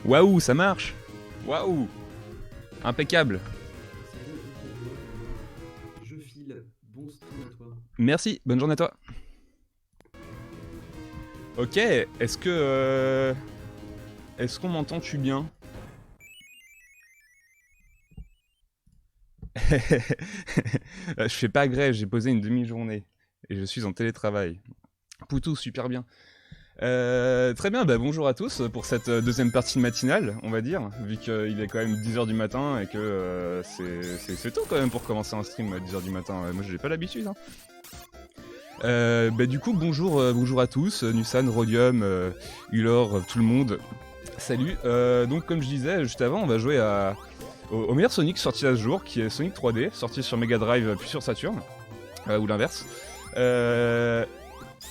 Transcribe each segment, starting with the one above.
Waouh, ça marche. Waouh. Impeccable. Je file. Bon stream à toi. Merci, bonne journée à toi. Ok, est-ce qu'on m'entend-tu bien? Je fais pas grève, j'ai posé une demi-journée. Et je suis en télétravail. Poutou, super bien. Très bien, bah bonjour à tous pour cette deuxième partie de matinale, on va dire, vu qu'il est quand même 10h du matin et que c'est tôt quand même pour commencer un stream à 10h du matin. Moi j'ai pas l'habitude. Hein. Bah du coup, bonjour à tous, Nusan, Rhodium, Ulor, tout le monde. Salut. Donc comme je disais juste avant, on va jouer au meilleur Sonic sorti à ce jour, qui est Sonic 3D, sorti sur Mega Drive puis sur Saturn, ou l'inverse.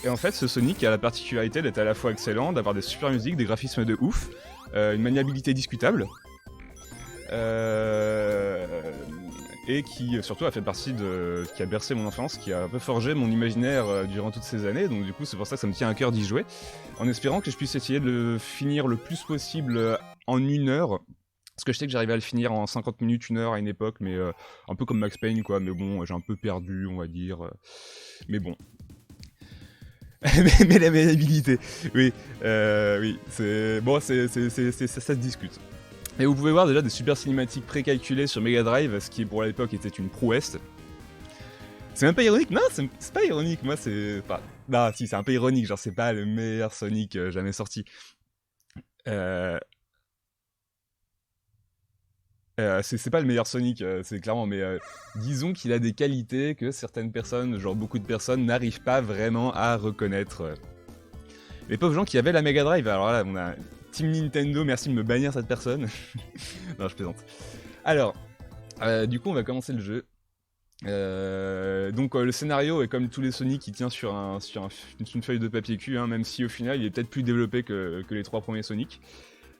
Et en fait, ce Sonic a la particularité d'être à la fois excellent, d'avoir des super musiques, des graphismes de ouf, une maniabilité discutable, et qui surtout a fait partie qui a bercé mon enfance, qui a un peu forgé mon imaginaire durant toutes ces années. Donc du coup, c'est pour ça que ça me tient à cœur d'y jouer, en espérant que je puisse essayer de le finir le plus possible en 1 heure. Parce que je sais que j'arrivais à le finir en 50 minutes, 1 heure à une époque, mais un peu comme Max Payne, quoi. Mais bon, j'ai un peu perdu, on va dire. Mais bon. mais la maniabilité, oui, oui, c'est bon, ça se discute. Et vous pouvez voir déjà des super cinématiques précalculées sur Mega Drive, ce qui pour l'époque était une prouesse. C'est même pas ironique, non, c'est pas ironique, moi c'est pas... Non, si, c'est un peu ironique, genre c'est pas le meilleur Sonic jamais sorti. C'est pas le meilleur Sonic, c'est clairement, mais disons qu'il a des qualités que certaines personnes, genre beaucoup de personnes, n'arrivent pas vraiment à reconnaître. Les pauvres gens qui avaient la Mega Drive, alors là, on a Team Nintendo, merci de me bannir cette personne. Non, je plaisante. Alors, du coup, on va commencer le jeu. Donc, le scénario est comme tous les Sonic, qui tient sur une feuille de papier cul, hein, même si au final, il est peut-être plus développé que les 3 premiers Sonic.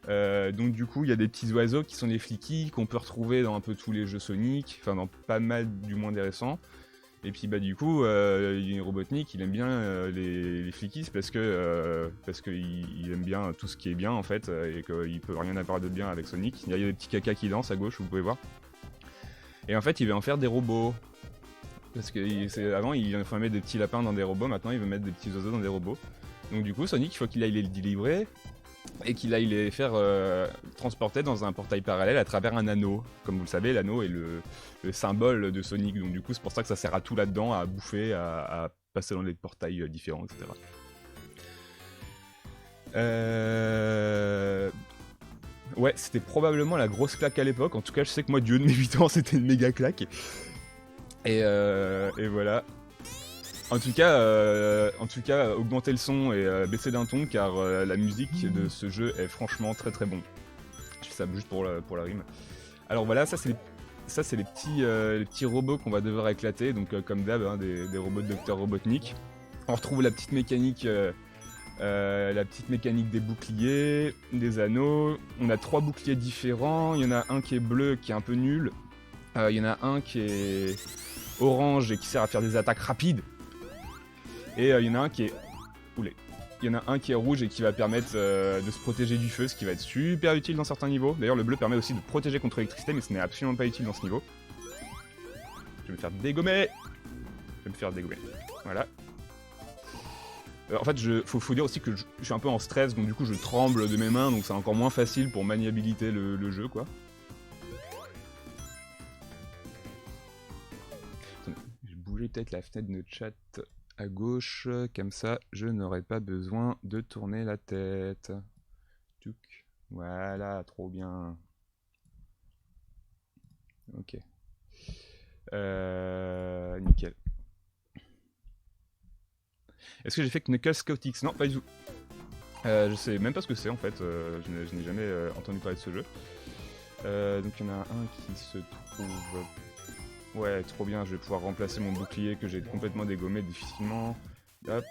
Donc du coup il y a des petits oiseaux qui sont des fliquis qu'on peut retrouver dans un peu tous les jeux Sonic, enfin dans pas mal du moins des récents. Et puis bah du coup Robotnik il aime bien les fliquis parce que il aime bien tout ce qui est bien en fait et qu'il peut rien avoir de bien avec Sonic. Il y a des petits caca qui dansent à gauche, vous pouvez voir. Et en fait il veut en faire des robots. Parce que avant il mettre des petits lapins dans des robots, maintenant il veut mettre des petits oiseaux dans des robots. Donc du coup Sonic il faut qu'il aille les délivrer et qu'il aille les faire transporter dans un portail parallèle à travers un anneau. Comme vous le savez, l'anneau est le symbole de Sonic, donc du coup c'est pour ça que ça sert à tout là-dedans, à bouffer, à passer dans des portails différents, etc. Ouais, c'était probablement la grosse claque à l'époque, en tout cas je sais que moi du haut de mes 8 ans c'était une méga claque. Et voilà. En tout cas, augmenter le son et baisser d'un ton, car la musique de ce jeu est franchement très très bon. Je fais ça juste pour la rime. Alors voilà, ça c'est les petits robots qu'on va devoir éclater, donc comme d'hab, hein, des robots de Dr Robotnik. On retrouve la petite mécanique des boucliers, des anneaux. On a 3 boucliers différents, il y en a un qui est bleu qui est un peu nul. Il y en a un qui est orange et qui sert à faire des attaques rapides. Et il y en a un qui est... Oulé. Il y en a un qui est rouge et qui va permettre de se protéger du feu, ce qui va être super utile dans certains niveaux. D'ailleurs, le bleu permet aussi de protéger contre l'électricité, mais ce n'est absolument pas utile dans ce niveau. Je vais me faire dégommer. Voilà. En fait, faut dire aussi que je suis un peu en stress, donc du coup je tremble de mes mains, donc c'est encore moins facile pour maniabilité le jeu, quoi. Attendez, je vais bouger peut-être la fenêtre de chat à gauche, comme ça je n'aurai pas besoin de tourner la tête. Tchouk. Voilà, trop bien. Ok. Nickel. Est-ce que j'ai fait Knuckles Chaotix? Non, pas du tout. Je sais même pas ce que c'est en fait, je n'ai jamais entendu parler de ce jeu. Donc il y en a un qui se trouve... Ouais, trop bien, je vais pouvoir remplacer mon bouclier que j'ai complètement dégommé difficilement. Hop.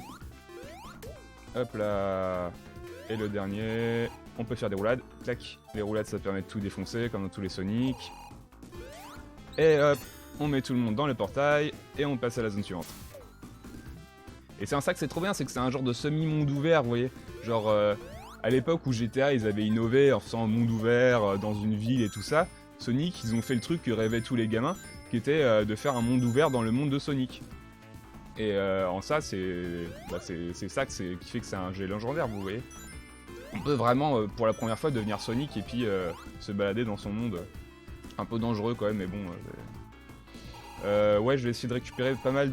Hop là. Et le dernier, on peut faire des roulades. Clac. Les roulades, ça permet de tout défoncer, comme dans tous les Sonic. Et hop, on met tout le monde dans le portail, et on passe à la zone suivante. Et c'est un ça que c'est trop bien, c'est que c'est un genre de semi-monde ouvert, vous voyez. Genre, à l'époque où GTA ils avaient innové en faisant un monde ouvert dans une ville et tout ça, Sonic ils ont fait le truc que rêvaient tous les gamins, qui était de faire un monde ouvert dans le monde de Sonic. Et en ça c'est ça qui fait que c'est un jeu légendaire, vous voyez. On peut vraiment pour la première fois devenir Sonic et puis se balader dans son monde. Un peu dangereux quand même, mais bon. Ouais, je vais essayer de récupérer pas mal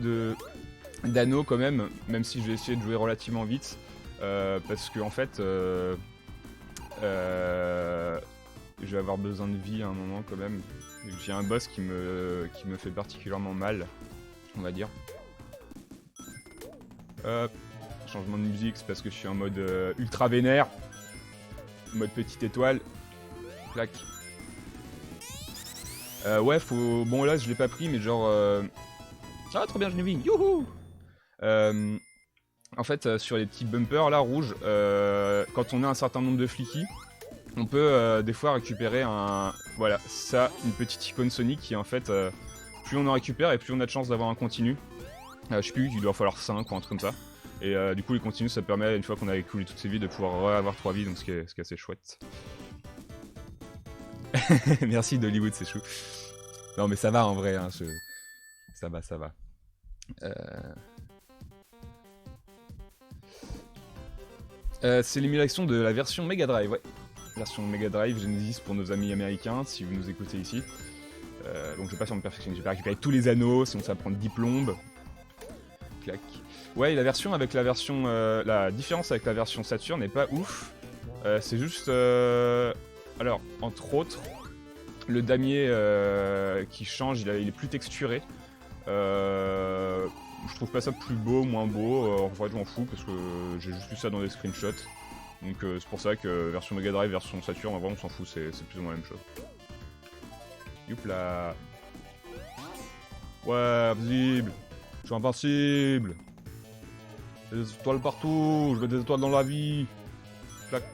d'anneaux quand même si je vais essayer de jouer relativement vite. Parce que en fait, je vais avoir besoin de vie à un moment quand même. J'ai un boss qui me fait particulièrement mal, on va dire. Changement de musique, c'est parce que je suis en mode ultra vénère. Mode petite étoile. Clac. Ouais, faut... Bon là, je l'ai pas pris, mais genre... Ah, trop bien, je l'ai vu. Youhou. En fait, sur les petits bumpers là, rouges, quand on a un certain nombre de fliquis, on peut des fois récupérer un... Voilà, ça, une petite icône Sonic qui en fait... plus on en récupère et plus on a de chance d'avoir un continu. Je sais plus, il doit falloir 5 ou un truc comme ça. Et du coup les continues ça permet une fois qu'on a écoulé toutes ses vies de pouvoir avoir 3 vies, donc ce qui est assez chouette. Merci d'Hollywood, c'est chou. Non mais ça va en vrai, hein, ça va. C'est l'émulation de la version Mega Drive, ouais. Version Mega Drive Genesis pour nos amis américains, si vous nous écoutez ici. Donc je vais pas sur me perfectionner, j'ai pas récupéré tous les anneaux, sinon ça va prendre 10 plombes. Clac. Ouais, la différence avec la version Saturn n'est pas ouf. C'est juste... alors, entre autres, le damier qui change, il est plus texturé. Je trouve pas ça plus beau, moins beau. En fait, je m'en fous parce que j'ai juste vu ça dans des screenshots. Donc c'est pour ça que version Mega Drive, version Saturn, en vrai, on s'en fout, c'est plus ou moins la même chose. Youpla. Ouais, invisible. Je suis invincible. Des étoiles partout, je mets des étoiles dans la vie. Clac.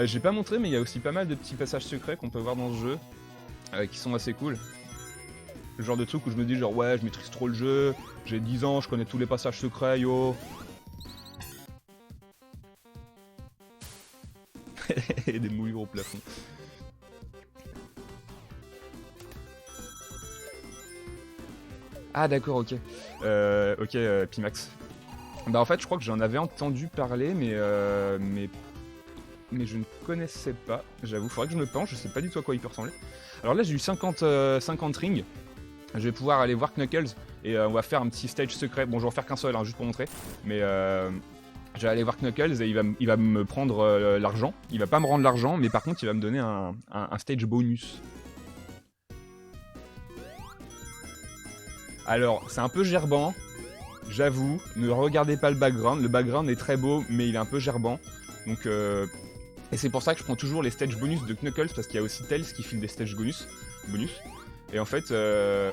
J'ai pas montré, mais il y a aussi pas mal de petits passages secrets qu'on peut voir dans ce jeu, qui sont assez cool. Le genre de truc où je me dis genre ouais, je maîtrise trop le jeu, j'ai 10 ans, je connais tous les passages secrets, yo. Et des mouillures au plafond. Ah d'accord, ok. Ok, Pimax. Bah en fait je crois que j'en avais entendu parler mais je ne connaissais pas, j'avoue, faudrait que je me penche, je sais pas du tout à quoi il peut ressembler. Alors là j'ai eu 50 rings, je vais pouvoir aller voir Knuckles et on va faire un petit stage secret, bon je vais en faire qu'un seul hein, juste pour montrer, mais je vais aller voir Knuckles et il va me prendre l'argent, il va pas me rendre l'argent mais par contre il va me donner un stage bonus. Alors c'est un peu gerbant. J'avoue, ne regardez pas le background est très beau, mais il est un peu gerbant. Donc, et c'est pour ça que je prends toujours les stages bonus de Knuckles, parce qu'il y a aussi Tails qui file des stages bonus. Et en fait, le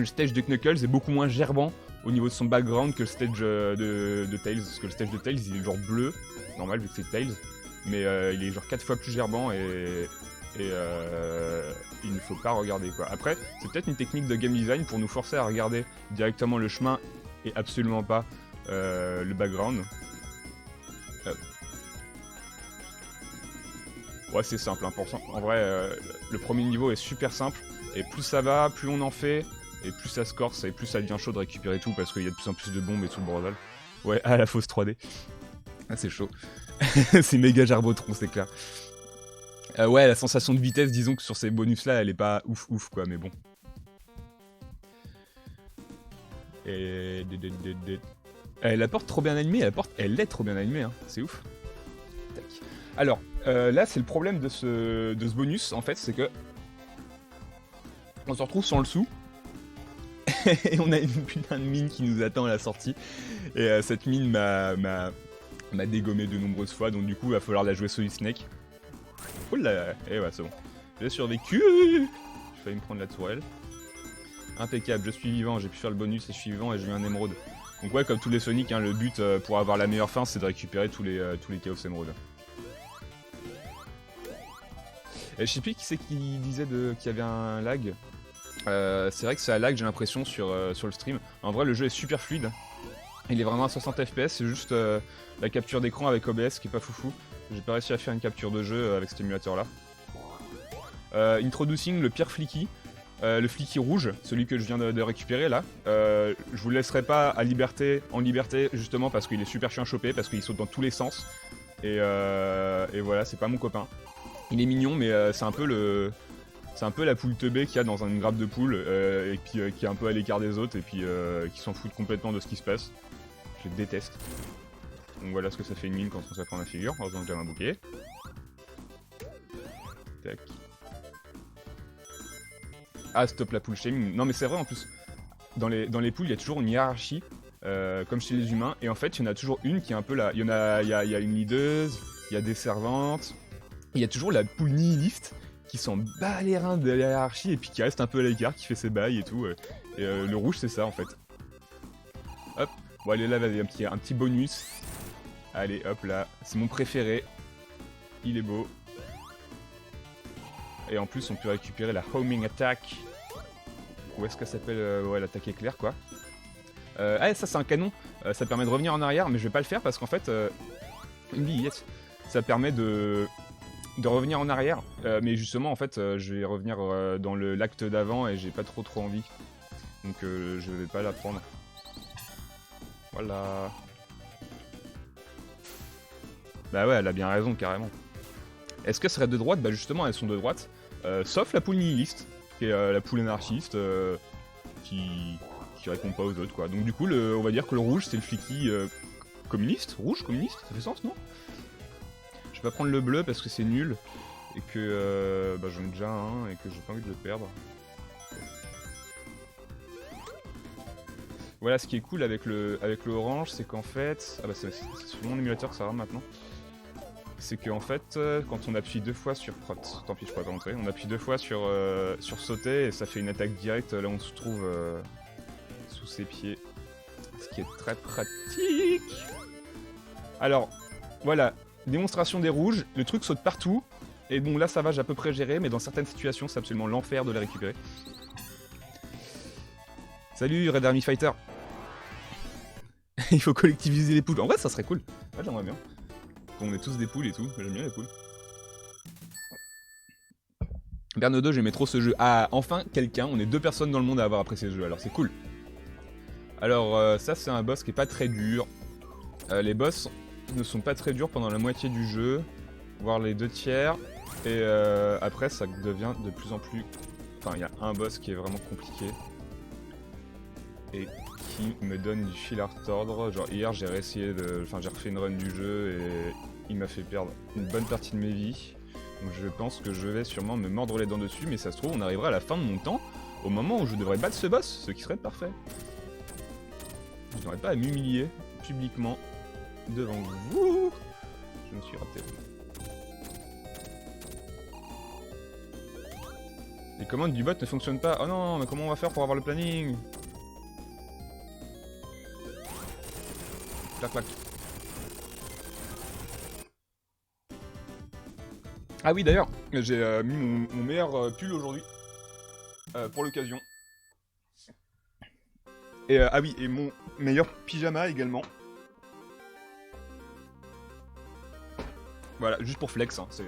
stage de Knuckles est beaucoup moins gerbant au niveau de son background que le stage de Tails, parce que le stage de Tails il est genre bleu, normal vu que c'est Tails, mais il est genre 4 fois plus gerbant et il ne faut pas regarder quoi. Après, c'est peut-être une technique de game design pour nous forcer à regarder directement le chemin et absolument pas le background. Ouais, c'est simple, 1%. En vrai, le premier niveau est super simple, et plus ça va, plus on en fait, et plus ça se corse, et plus ça devient chaud de récupérer tout, parce qu'il y a de plus en plus de bombes et tout le bordel. Ouais, à la fausse 3D. Ah, c'est chaud. C'est méga gerbotron, c'est clair. Ouais, la sensation de vitesse, disons que sur ces bonus-là, elle est pas ouf, quoi, mais bon. Et... la porte trop bien animée, elle est trop bien animée, hein. C'est ouf. Tac. Alors, là c'est le problème de ce bonus, en fait, c'est que on se retrouve sans le sou, et on a une putain de mine qui nous attend à la sortie, et cette mine m'a dégommé de nombreuses fois, donc du coup il va falloir la jouer Solid Snake. Oula, et ouais c'est bon. J'ai survécu. J'ai failli me prendre la tourelle. Impeccable, je suis vivant, j'ai pu faire le bonus et je suis vivant et j'ai eu un émeraude. Donc ouais, comme tous les Sonic, hein, le but pour avoir la meilleure fin, c'est de récupérer tous les Chaos Emerauds. Et je sais plus qui c'est qui disait qu'il y avait un lag. C'est vrai que ça lag, j'ai l'impression, sur le stream. En vrai, le jeu est super fluide. Il est vraiment à 60 FPS, c'est juste la capture d'écran avec OBS qui est pas foufou. J'ai pas réussi à faire une capture de jeu avec cet émulateur là. Introducing le pire flicky. Le flicky rouge, celui que je viens de récupérer là. Je vous le laisserai pas en liberté justement parce qu'il est super chiant à choper, parce qu'il saute dans tous les sens. Et voilà, c'est pas mon copain. Il est mignon, mais c'est un peu la poule teubée qu'il y a dans une grappe de poule, et puis qui est un peu à l'écart des autres, et puis qui s'en fout complètement de ce qui se passe. Je le déteste. Donc voilà ce que ça fait une mine quand on s'apprend la figure. Heureusement que j'avais un bouquet. Tac. Ah, stop la poule shaming. Non mais c'est vrai en plus. Dans les poules, il y a toujours une hiérarchie, comme chez les humains. Et en fait, il y en a toujours une qui est un peu là. Il y a une leaduse, il y a des servantes. Il y a toujours la poule nihiliste qui s'en bat les reins de la hiérarchie et puis qui reste un peu à l'écart, qui fait ses bails et tout. Et le rouge, c'est ça en fait. Hop. Bon, allez, là, vas-y, un petit bonus. Allez, hop là. C'est mon préféré. Il est beau. Et en plus, on peut récupérer la homing attack. Ou est-ce qu'elle s'appelle ouais, l'attaque éclair, quoi. Ah, ça, c'est un canon. Ça permet de revenir en arrière, mais je vais pas le faire parce qu'en fait... une vie, yes. Ça permet de revenir en arrière. Mais justement, en fait, je vais revenir dans l'acte d'avant et j'ai pas trop envie. Donc, je vais pas la prendre. Voilà. Bah ouais, elle a bien raison, carrément. Est-ce qu'elles seraient de droite? Bah justement, elles sont de droite. Sauf la poule nihiliste, qui est la poule anarchiste, qui répond pas aux autres, quoi. Donc du coup, on va dire que le rouge, c'est le flicky communiste. Rouge, communiste, ça fait sens, non? Je vais pas prendre le bleu parce que c'est nul, et que bah, j'en ai déjà un, et que j'ai pas envie de le perdre. Voilà, ce qui est cool avec le orange, c'est qu'en fait... Ah bah c'est sur mon émulateur que ça va maintenant. C'est qu'en fait, quand on appuie 2 fois sur... Tant pis, je pourrais pas montrer. On appuie 2 fois sur sauter, et ça fait une attaque directe là où on se trouve sous ses pieds. Ce qui est très pratique. Alors, voilà. Démonstration des rouges. Le truc saute partout. Et bon, là ça va, j'ai à peu près géré, mais dans certaines situations, c'est absolument l'enfer de les récupérer. Salut Red Army Fighter. Il faut collectiviser les poules. En vrai, ça serait cool. Ouais, j'aimerais bien. On est tous des poules et tout. J'aime bien les poules. Bernodo, j'aimais trop ce jeu. Ah, enfin, quelqu'un. On est 2 personnes dans le monde à avoir apprécié ce jeu, alors c'est cool. Alors, ça, c'est un boss qui est pas très dur. Les boss ne sont pas très durs pendant la moitié du jeu, voire les 2 tiers. Et après, ça devient de plus en plus... Enfin, il y a un boss qui est vraiment compliqué. Et qui me donne du fil à retordre. Genre hier j'ai réessayé Enfin j'ai refait une run du jeu et il m'a fait perdre une bonne partie de mes vies. Donc je pense que je vais sûrement me mordre les dents dessus, mais ça se trouve on arrivera à la fin de mon temps, au moment où je devrais battre ce boss, ce qui serait parfait. Je n'aurais pas à m'humilier publiquement devant vous. Je me suis raté. Les commandes du bot ne fonctionnent pas. Oh non, mais comment on va faire pour avoir le planning? Clac, clac. Ah oui, d'ailleurs, j'ai mis mon meilleur pull aujourd'hui pour l'occasion. Et ah oui, et mon meilleur pyjama également. Voilà, juste pour flex, hein, c'est...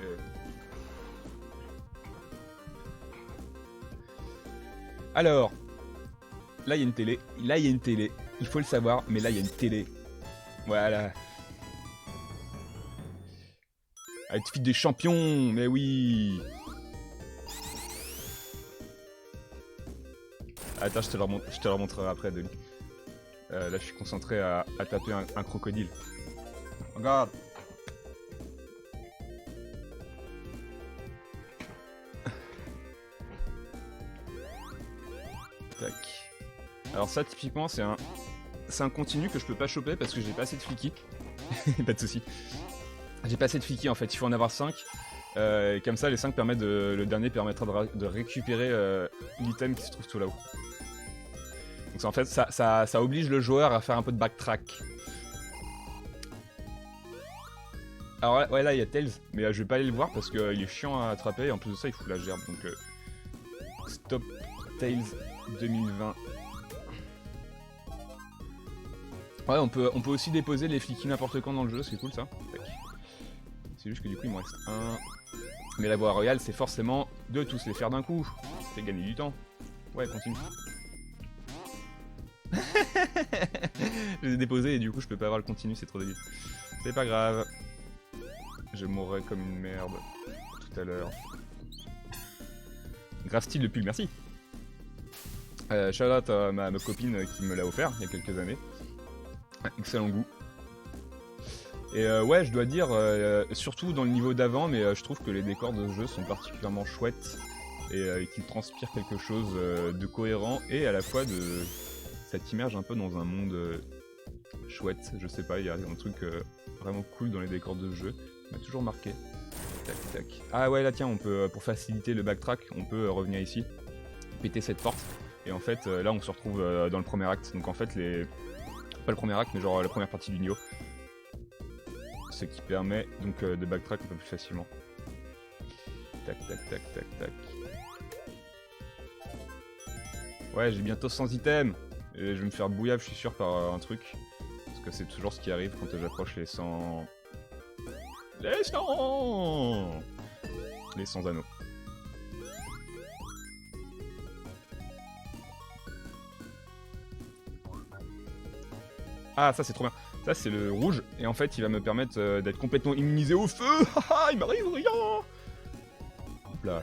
Alors, là il y a une télé, là il y a une télé, il faut le savoir, mais là il y a une télé. Voilà. Outfit des champions, mais oui. Attends, je te le remontrerai après, Denis. Là, je suis concentré à taper un crocodile. Regarde. Tac. Alors ça, typiquement, c'est un continu que je peux pas choper parce que j'ai pas assez de flicky. Pas de soucis. J'ai pas assez de flicky en fait, il faut en avoir 5. Et comme ça, les 5 permettent le dernier permettra de récupérer l'item qui se trouve tout là-haut. Donc en fait, ça oblige le joueur à faire un peu de backtrack. Alors ouais, là il y a Tails, mais je vais pas aller le voir parce qu'il est chiant à attraper et en plus de ça, il fout la gerbe. Donc stop Tails 2020. Ouais, on peut aussi déposer les fliquis n'importe quand dans le jeu, c'est cool ça. C'est juste que du coup il me reste un. Mais la voie royale c'est forcément de tous les faire d'un coup. C'est gagner du temps. Ouais, continue. Je les ai déposés et du coup je peux pas avoir le continu, c'est trop débile. C'est pas grave. Je mourrai comme une merde tout à l'heure. Grave style le pull, merci. Shout out à ma copine qui me l'a offert il y a quelques années. Excellent goût. Et ouais, je dois dire, surtout dans le niveau d'avant, mais je trouve que les décors de ce jeu sont particulièrement chouettes et qu'ils transpirent quelque chose de cohérent et à la fois de... ça t'immerge un peu dans un monde chouette, je sais pas, il y a un truc vraiment cool dans les décors de ce jeu. Ça m'a toujours marqué. Tac tac. Ah ouais, là tiens, on peut, pour faciliter le backtrack, on peut revenir ici, péter cette porte, et en fait là on se retrouve dans le premier acte, donc en fait les... pas le premier acte, mais genre la première partie du niveau. Ce qui permet donc de backtrack un peu plus facilement. Tac tac tac tac tac. Ouais, j'ai bientôt 100 items. Et je vais me faire bouillave, je suis sûr, par un truc. Parce que c'est toujours ce qui arrive quand j'approche les 100... Les 100 Les 100 anneaux. Ah, ça c'est trop bien. Ça c'est le rouge, et en fait il va me permettre d'être complètement immunisé au feu. Haha, il m'arrive rien. Hop là.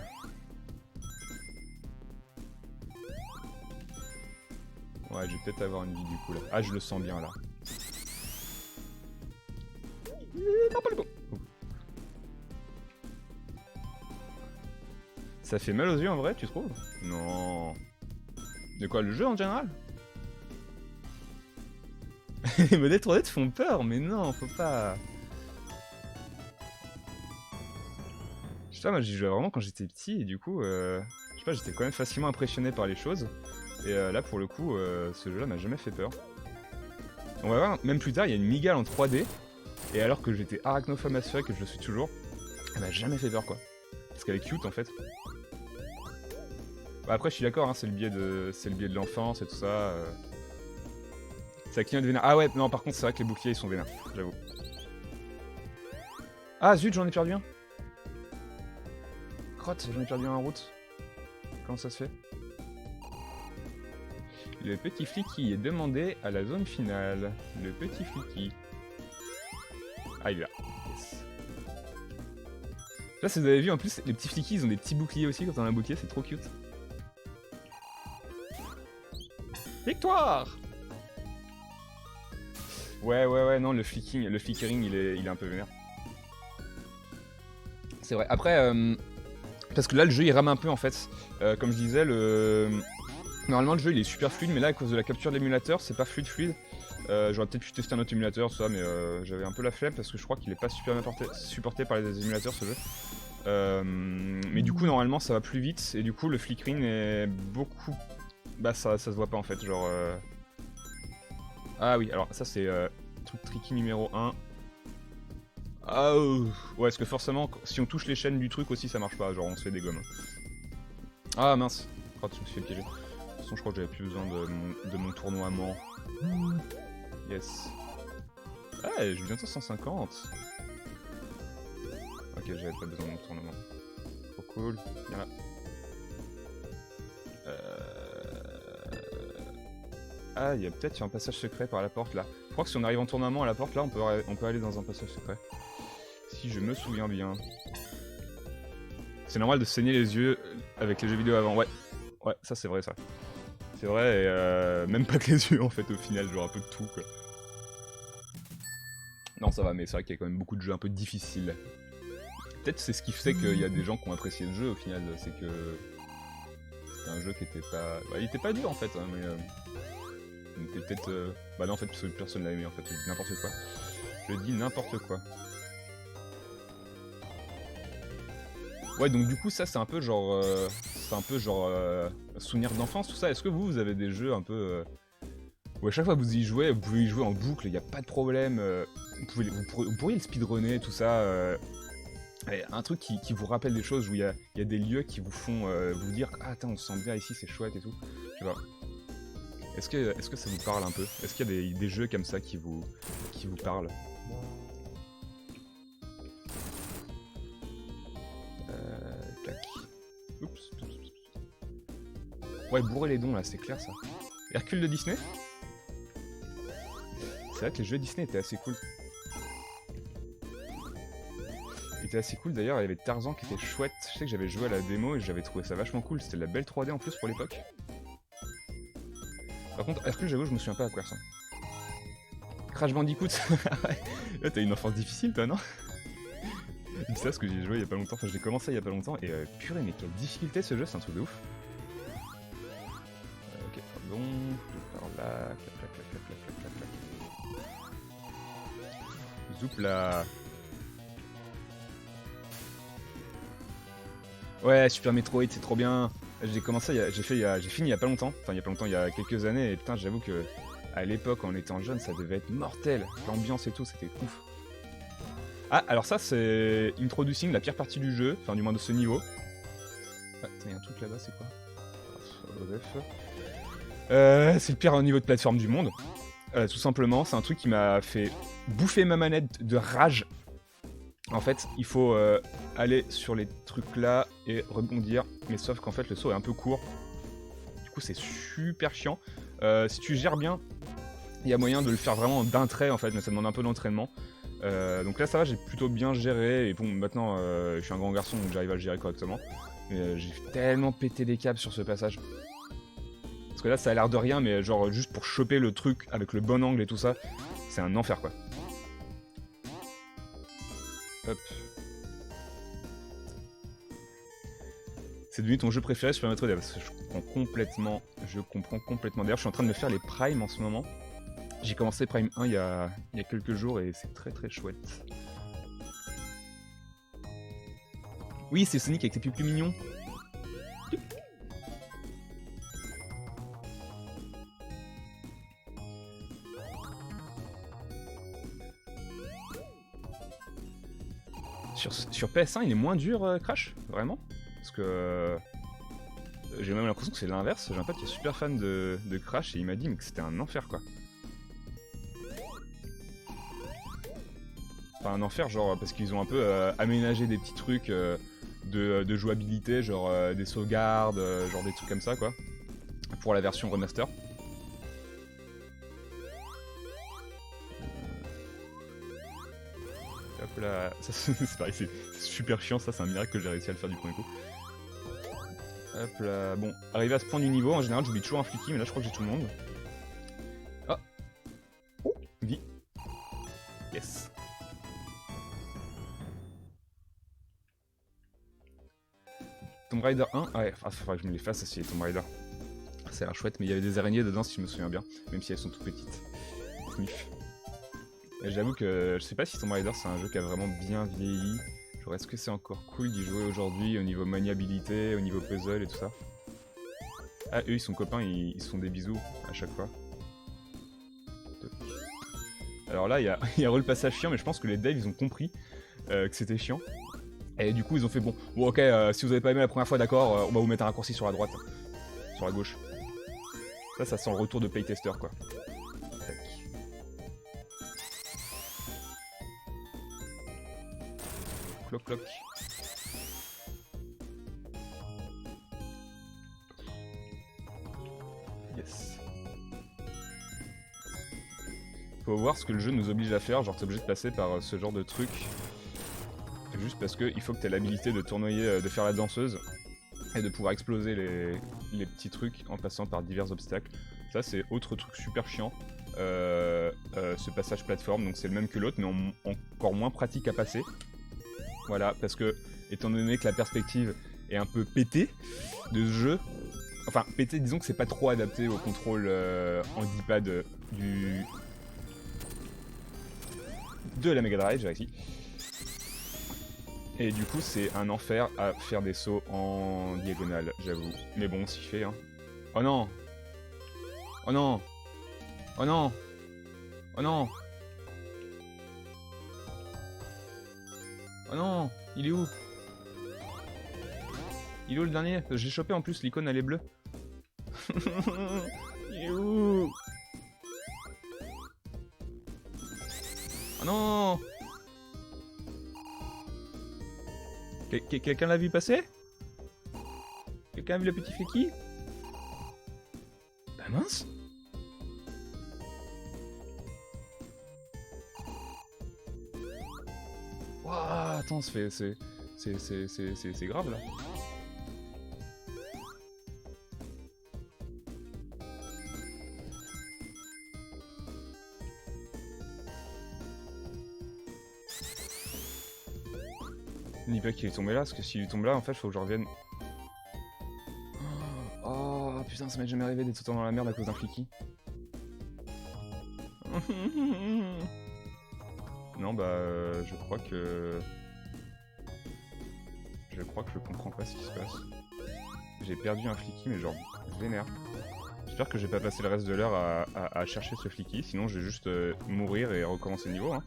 Ouais, je vais peut-être avoir une vie du coup là. Ah, je le sens bien là. Non, pas le bon. Ça fait mal aux yeux en vrai, tu trouves? Non. De quoi, le jeu en général? Les modèles 3D te font peur, mais non, faut pas. Je sais pas, moi j'y jouais vraiment quand j'étais petit et du coup, je sais pas, j'étais quand même facilement impressionné par les choses. Et là pour le coup, ce jeu-là m'a jamais fait peur. On va voir, même plus tard, il y a une migale en 3D. Et alors que j'étais arachnophobe as fuck, et je le suis toujours, elle m'a jamais fait peur quoi. Parce qu'elle est cute en fait. Bah, après je suis d'accord, hein, c'est le biais de l'enfance et tout ça. Ça clignote vénère. Ah ouais, non par contre c'est vrai que les boucliers ils sont vénères, j'avoue. Ah zut, j'en ai perdu un. Crotte, j'en ai perdu un en route. Comment ça se fait? Le petit flicky est demandé à la zone finale. Le petit flicky. Ah il est là. Yes. Là si vous avez vu en plus, les petits flickies ils ont des petits boucliers aussi quand on a un bouclier, c'est trop cute. Victoire! Ouais, non, le flickering il est un peu vénère. C'est vrai. Après, parce que là le jeu il rame un peu en fait. Comme je disais, normalement le jeu il est super fluide, mais là à cause de la capture de l'émulateur, c'est pas fluide. J'aurais peut-être pu tester un autre émulateur, tout ça, mais j'avais un peu la flemme parce que je crois qu'il est pas super bien supporté par les émulateurs ce jeu. Mais du coup normalement ça va plus vite et du coup le flickering est beaucoup... Bah ça se voit pas en fait, genre... Ah oui, alors ça c'est truc tricky numéro 1. Ah ouais, parce que forcément si on touche les chaînes du truc aussi ça marche pas, genre on se fait des gommes. Ah mince, oh, je me suis fait piéger. De toute façon je crois que j'avais plus besoin de mon tournoiement. Yes. Ah, j'ai bientôt 150. Ok, j'avais pas besoin de mon tournement. Trop cool. Viens là. Ah, il y a peut-être un passage secret par la porte là. Je crois que si on arrive en tournement à la porte là, on peut aller dans un passage secret. Si je me souviens bien. C'est normal de saigner les yeux avec les jeux vidéo avant. Ouais, ça c'est vrai ça. C'est vrai, et même pas que les yeux en fait au final, genre un peu de tout quoi. Non ça va, mais c'est vrai qu'il y a quand même beaucoup de jeux un peu difficiles. Peut-être c'est ce qui fait qu'il y a des gens qui ont apprécié le jeu au final, c'est que c'était un jeu qui était pas... Bah, il était pas dur en fait, hein, mais... il était peut-être... Bah non en fait personne l'a aimé en fait, je dis n'importe quoi. Je dis n'importe quoi. Ouais donc du coup ça c'est un peu genre... souvenir d'enfance tout ça. Est-ce que vous avez des jeux un peu... où à chaque fois que vous y jouez, vous pouvez y jouer en boucle, il n'y a pas de problème, vous pourriez le speedrunner, tout ça, un truc qui vous rappelle des choses, où il y a des lieux qui vous font vous dire « Ah attends, on se sent bien ici, c'est chouette et tout », je sais pas. Est-ce que ça vous parle un peu? Est-ce qu'il y a des jeux comme ça qui vous parlent? Tac. Oups. Ouais, bourrer les dons là, c'est clair ça. Hercule de Disney? C'est vrai que les jeux Disney étaient assez cool. D'ailleurs, il y avait Tarzan qui était chouette. Je sais que j'avais joué à la démo et j'avais trouvé ça vachement cool. C'était de la belle 3D en plus pour l'époque. Par contre, Hercule, j'avoue, je me souviens pas à quoi ça ressemble. Crash Bandicoot. Ouais, t'as une enfance difficile toi, non? C'est ça, parce que j'ai joué il y a pas longtemps. Enfin, je l'ai commencé il y a pas longtemps et purée, mais quelle difficulté ce jeu, c'est un truc de ouf. Ok, pardon. Par là. Clac, clac, clac, clac, clac, clac, clac. Zoup là. Ouais, Super Metroid, c'est trop bien. J'ai commencé, j'ai fini il y a pas longtemps. Enfin, il y a pas longtemps, il y a quelques années. Et putain, j'avoue que à l'époque, quand on était en jeune, ça devait être mortel. L'ambiance et tout, c'était ouf. Ah, alors ça, c'est Introducing, la pire partie du jeu. Enfin, du moins de ce niveau. Ah, il y a un truc là-bas, c'est quoi? C'est le pire niveau de plateforme du monde. Tout simplement, c'est un truc qui m'a fait bouffer ma manette de rage. En fait, il faut aller sur les trucs là et rebondir, mais sauf qu'en fait le saut est un peu court. Du coup c'est super chiant. Si tu gères bien, il y a moyen de le faire vraiment d'un trait en fait, mais ça demande un peu d'entraînement. Donc là ça va, j'ai plutôt bien géré, et bon maintenant je suis un grand garçon donc j'arrive à le gérer correctement. Mais j'ai tellement pété des câbles sur ce passage. Parce que là ça a l'air de rien, mais genre juste pour choper le truc avec le bon angle et tout ça, c'est un enfer quoi. Hop. C'est devenu ton jeu préféré Super Metroid? Parce que je comprends complètement. D'ailleurs, je suis en train de me faire les Prime en ce moment. J'ai commencé Prime 1 il y a quelques jours et c'est très très chouette. Oui, c'est Sonic avec ses plus mignons. Sur PS1, il est moins dur, Crash? Vraiment? Parce que j'ai même l'impression que c'est l'inverse. J'ai un pote qui est super fan de Crash et il m'a dit que c'était un enfer quoi. Enfin un enfer genre parce qu'ils ont un peu aménagé des petits trucs de jouabilité, genre des sauvegardes, genre des trucs comme ça quoi. Pour la version remaster. Hop là, c'est pareil, c'est super chiant ça, c'est un miracle que j'ai réussi à le faire du premier coup. Hop là, bon, arrivé à ce point du niveau, en général j'oublie toujours un flicky, mais là je crois que j'ai tout le monde. Ah. Oh, vie. Yes. Tomb Raider 1, ouais, faudrait que je me les fasse aussi, Tomb Raider. Ça a l'air chouette, mais il y avait des araignées dedans si je me souviens bien, même si elles sont toutes petites. Sniff. J'avoue que je sais pas si Tomb Raider c'est un jeu qui a vraiment bien vieilli. Genre est-ce que c'est encore cool d'y jouer aujourd'hui au niveau maniabilité, au niveau puzzle et tout ça? Ah eux ils sont copains, ils se font des bisous à chaque fois. Alors là il y a le passage chiant, mais je pense que les devs ils ont compris que c'était chiant. Et du coup ils ont fait bon ok si vous avez pas aimé la première fois d'accord, on va vous mettre un raccourci sur la droite. Sur la gauche. Ça sent le retour de playtester quoi. Tac. Cloc cloc. Yes. Faut voir ce que le jeu nous oblige à faire, genre t'es obligé de passer par ce genre de truc. Juste parce qu'il faut que t'aies l'habilité de tournoyer, de faire la danseuse. Et de pouvoir exploser les petits trucs en passant par divers obstacles. Ça c'est autre truc super chiant. Ce passage plateforme, donc c'est le même que l'autre, mais encore moins pratique à passer. Voilà, parce que, étant donné que la perspective est un peu pétée de ce jeu, enfin pétée, disons que c'est pas trop adapté au contrôle handipad de la Mega Drive, j'ai réussi. Et du coup c'est un enfer à faire des sauts en diagonale, j'avoue. Mais bon, on s'y fait hein. Oh non! Oh non! Oh non! Oh non! Oh non! Il est où? Il est où le dernier? J'ai chopé en plus, l'icône elle est bleue. Youhou. Oh non. Quelqu'un l'a vu passer? Quelqu'un a vu le petit flicky? Bah mince. Wouah, attends, c'est grave là. Dis pas qu'il est tombé là, parce que s'il tombe là, en fait, faut que je revienne. Oh putain, ça m'est jamais arrivé d'être autant dans la merde à cause d'un flicky. Non, bah, je crois que je comprends pas ce qui se passe. J'ai perdu un flicky, mais genre vénère. J'espère que je vais pas passer le reste de l'heure à chercher ce flicky, sinon je vais juste mourir et recommencer le niveau. Hein.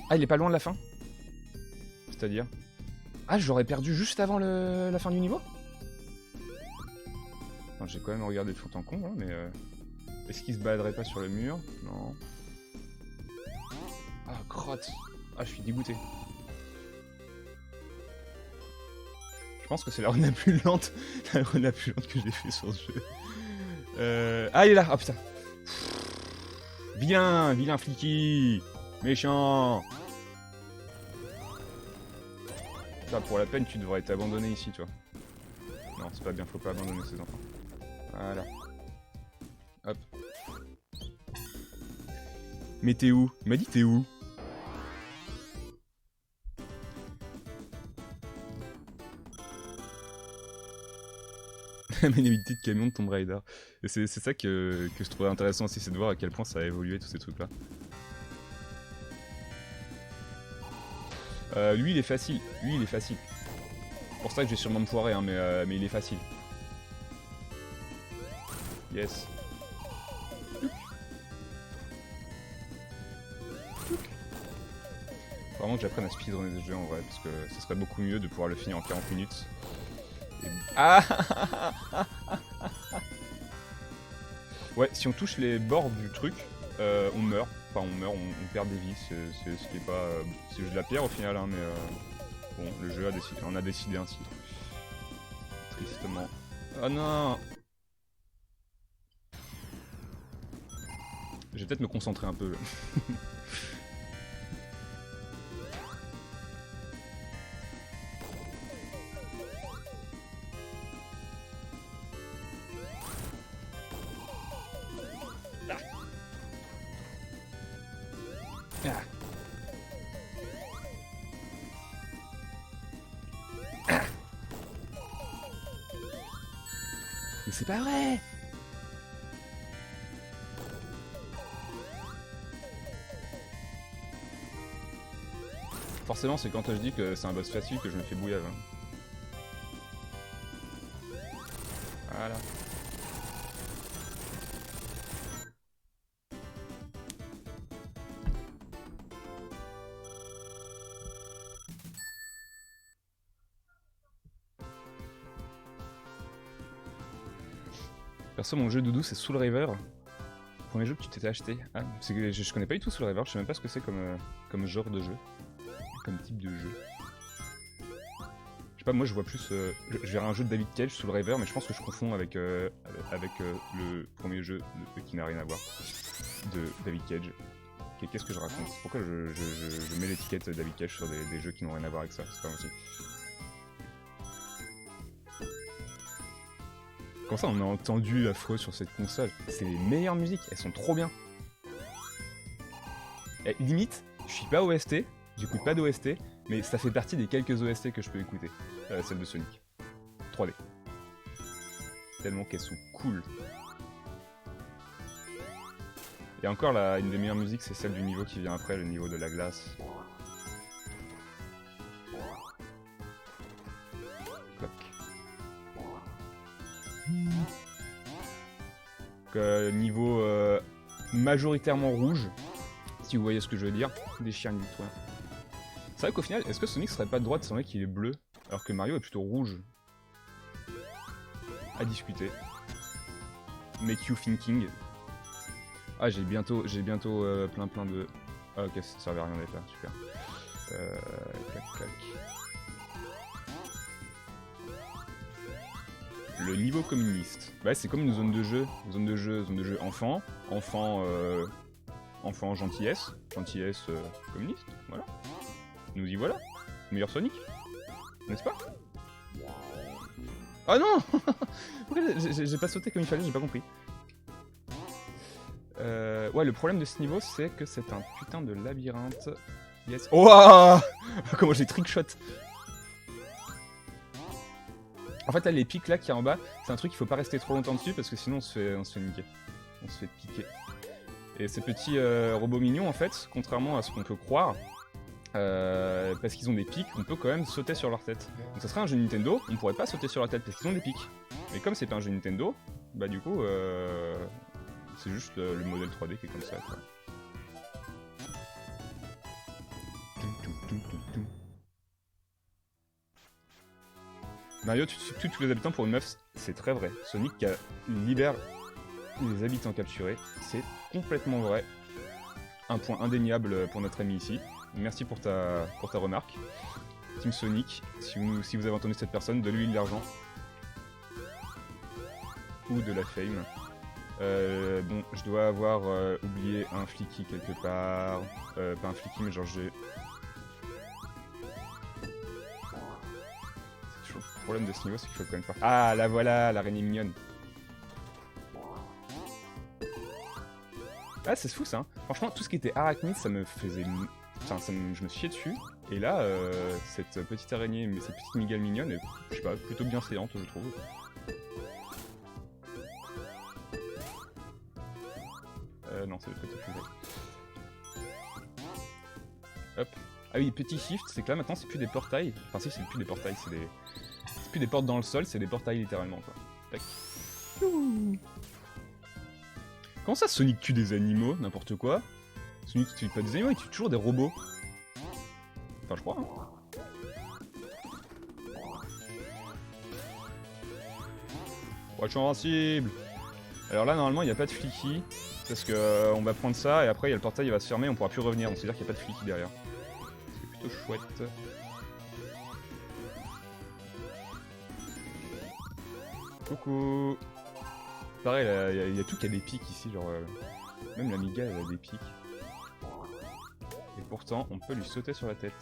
Ah, il est pas loin de la fin? C'est-à-dire? Ah, je l'aurais perdu juste avant la fin du niveau? J'ai quand même regardé de fond en comble, hein, mais... Est-ce qu'il se baladerait pas sur le mur? Non. Ah, crotte. Ah, je suis dégoûté. Je pense que c'est la run la plus lente. La run la plus lente que j'ai fait sur ce jeu. Ah, il est là. Oh putain. Vilain flicky. Méchant. Ça, pour la peine, tu devrais être abandonné ici, toi. Non, c'est pas bien, faut pas abandonner ses enfants. Voilà. Hop. Mais t'es où? Il m'a dit t'es où? La maniabilité de camion de Tomb Raider. C'est ça que je trouvais intéressant aussi, c'est de voir à quel point ça a évolué tous ces trucs là. Lui il est facile, C'est pour ça que j'ai sûrement me foirer, hein, mais il est facile. Yes. Faut vraiment que j'apprenne à speedrunner ce jeu en vrai, parce que ce serait beaucoup mieux de pouvoir le finir en 40 minutes. Et... Ah. Ouais, si on touche les bords du truc, on meurt. Enfin, on perd des vies, c'est ce qui est pas... c'est juste de la pierre au final, hein, mais... Bon, le jeu a décidé ainsi. Tristement. Oh non! Je vais peut-être me concentrer un peu. Ah. Ah. Mais c'est pas vrai! Forcément, c'est quand je dis que c'est un boss facile que je me fais bouillave. Voilà. Perso, mon jeu doudou, c'est Soul River. Le premier jeu que tu t'étais acheté. Ah, c'est que je connais pas du tout Soul River, je sais même pas ce que c'est comme genre de jeu. Comme type de jeu. Je sais pas, moi je vois plus... je verrais un jeu de David Cage, Soul River, mais je pense que je confonds avec le premier jeu qui n'a rien à voir. De David Cage. Qu'est-ce que je raconte? Pourquoi je mets l'étiquette David Cage sur des jeux qui n'ont rien à voir avec ça? C'est pas possible. Comment ça on a entendu affreux sur cette console? C'est les meilleures musiques, elles sont trop bien. Et limite, je suis pas OST, j'écoute pas d'OST, mais ça fait partie des quelques OST que je peux écouter. Celle de Sonic. 3D. Tellement qu'elles sont cool. Et encore là, une des meilleures musiques, c'est celle du niveau qui vient après, le niveau de la glace. Niveau majoritairement rouge, si vous voyez ce que je veux dire, des chiens victoires. C'est vrai qu'au final, est-ce que Sonic serait pas de droite, c'est vrai qu'il est bleu, alors que Mario est plutôt rouge? À discuter. Make you thinking. Ah, j'ai bientôt plein de... Ah ok, ça servait à rien d'être là, super. Clac clac. Le niveau communiste. Bah c'est comme une zone de jeu. Zone de jeu enfant. Enfant gentillesse. Gentillesse communiste, voilà. Nous y voilà. Meilleur Sonic. N'est-ce pas? Ah non. Pourquoi j'ai pas sauté comme il fallait, j'ai pas compris. Ouais, le problème de ce niveau, c'est que c'est un putain de labyrinthe. Yes. Oh. Comment j'ai trickshot. En fait, là, les pics là qu'il y a en bas, c'est un truc qu'il faut pas rester trop longtemps dessus parce que sinon on se fait niquer. On se fait piquer. Et ces petits robots mignons, en fait, contrairement à ce qu'on peut croire, parce qu'ils ont des pics, on peut quand même sauter sur leur tête. Donc ça serait un jeu Nintendo, on pourrait pas sauter sur la tête parce qu'ils ont des pics. Mais comme c'est pas un jeu Nintendo, bah du coup, c'est juste le modèle 3D qui est comme ça, quoi. Mario, tu tues tous les habitants pour une meuf, c'est très vrai. Sonic libère les habitants capturés, c'est complètement vrai. Un point indéniable pour notre ami ici. Merci pour ta remarque. Team Sonic, si vous avez entendu cette personne, de l'huile, de l'argent. Ou de la fame. Bon, je dois avoir oublié un flicky quelque part. Pas un flicky, mais genre j'ai... C'est chaud. Le problème de ce niveau, c'est qu'il faut quand même faire... Ah, la voilà, l'araignée mignonne. Ah, c'est fou ça, hein. Franchement, tout ce qui était arachnide, ça me faisait... Enfin, je me chiais dessus. Et là, cette petite araignée, mais cette petite migale mignonne, est, je sais pas, plutôt bienséante, je trouve. Non, c'est le côté plus vrai. Hop. Ah oui, petit shift, c'est que là maintenant c'est plus des portails. Enfin si, c'est plus des portails, c'est plus des portes dans le sol, c'est des portails littéralement quoi. Tac. Comment ça Sonic tue des animaux, n'importe quoi? Sonic tue pas des animaux, il tue toujours des robots. Enfin je crois. Hein. Oh, je suis invincible. Alors là normalement il n'y a pas de flicky. Parce que on va prendre ça et après il y a le portail, il va se fermer, on pourra plus revenir. Donc c'est à dire qu'il n'y a pas de flicky derrière. C'est plutôt chouette. Coucou. Pareil, il y a tout qui a des pics ici, genre même la Miga elle a des pics. Et pourtant on peut lui sauter sur la tête.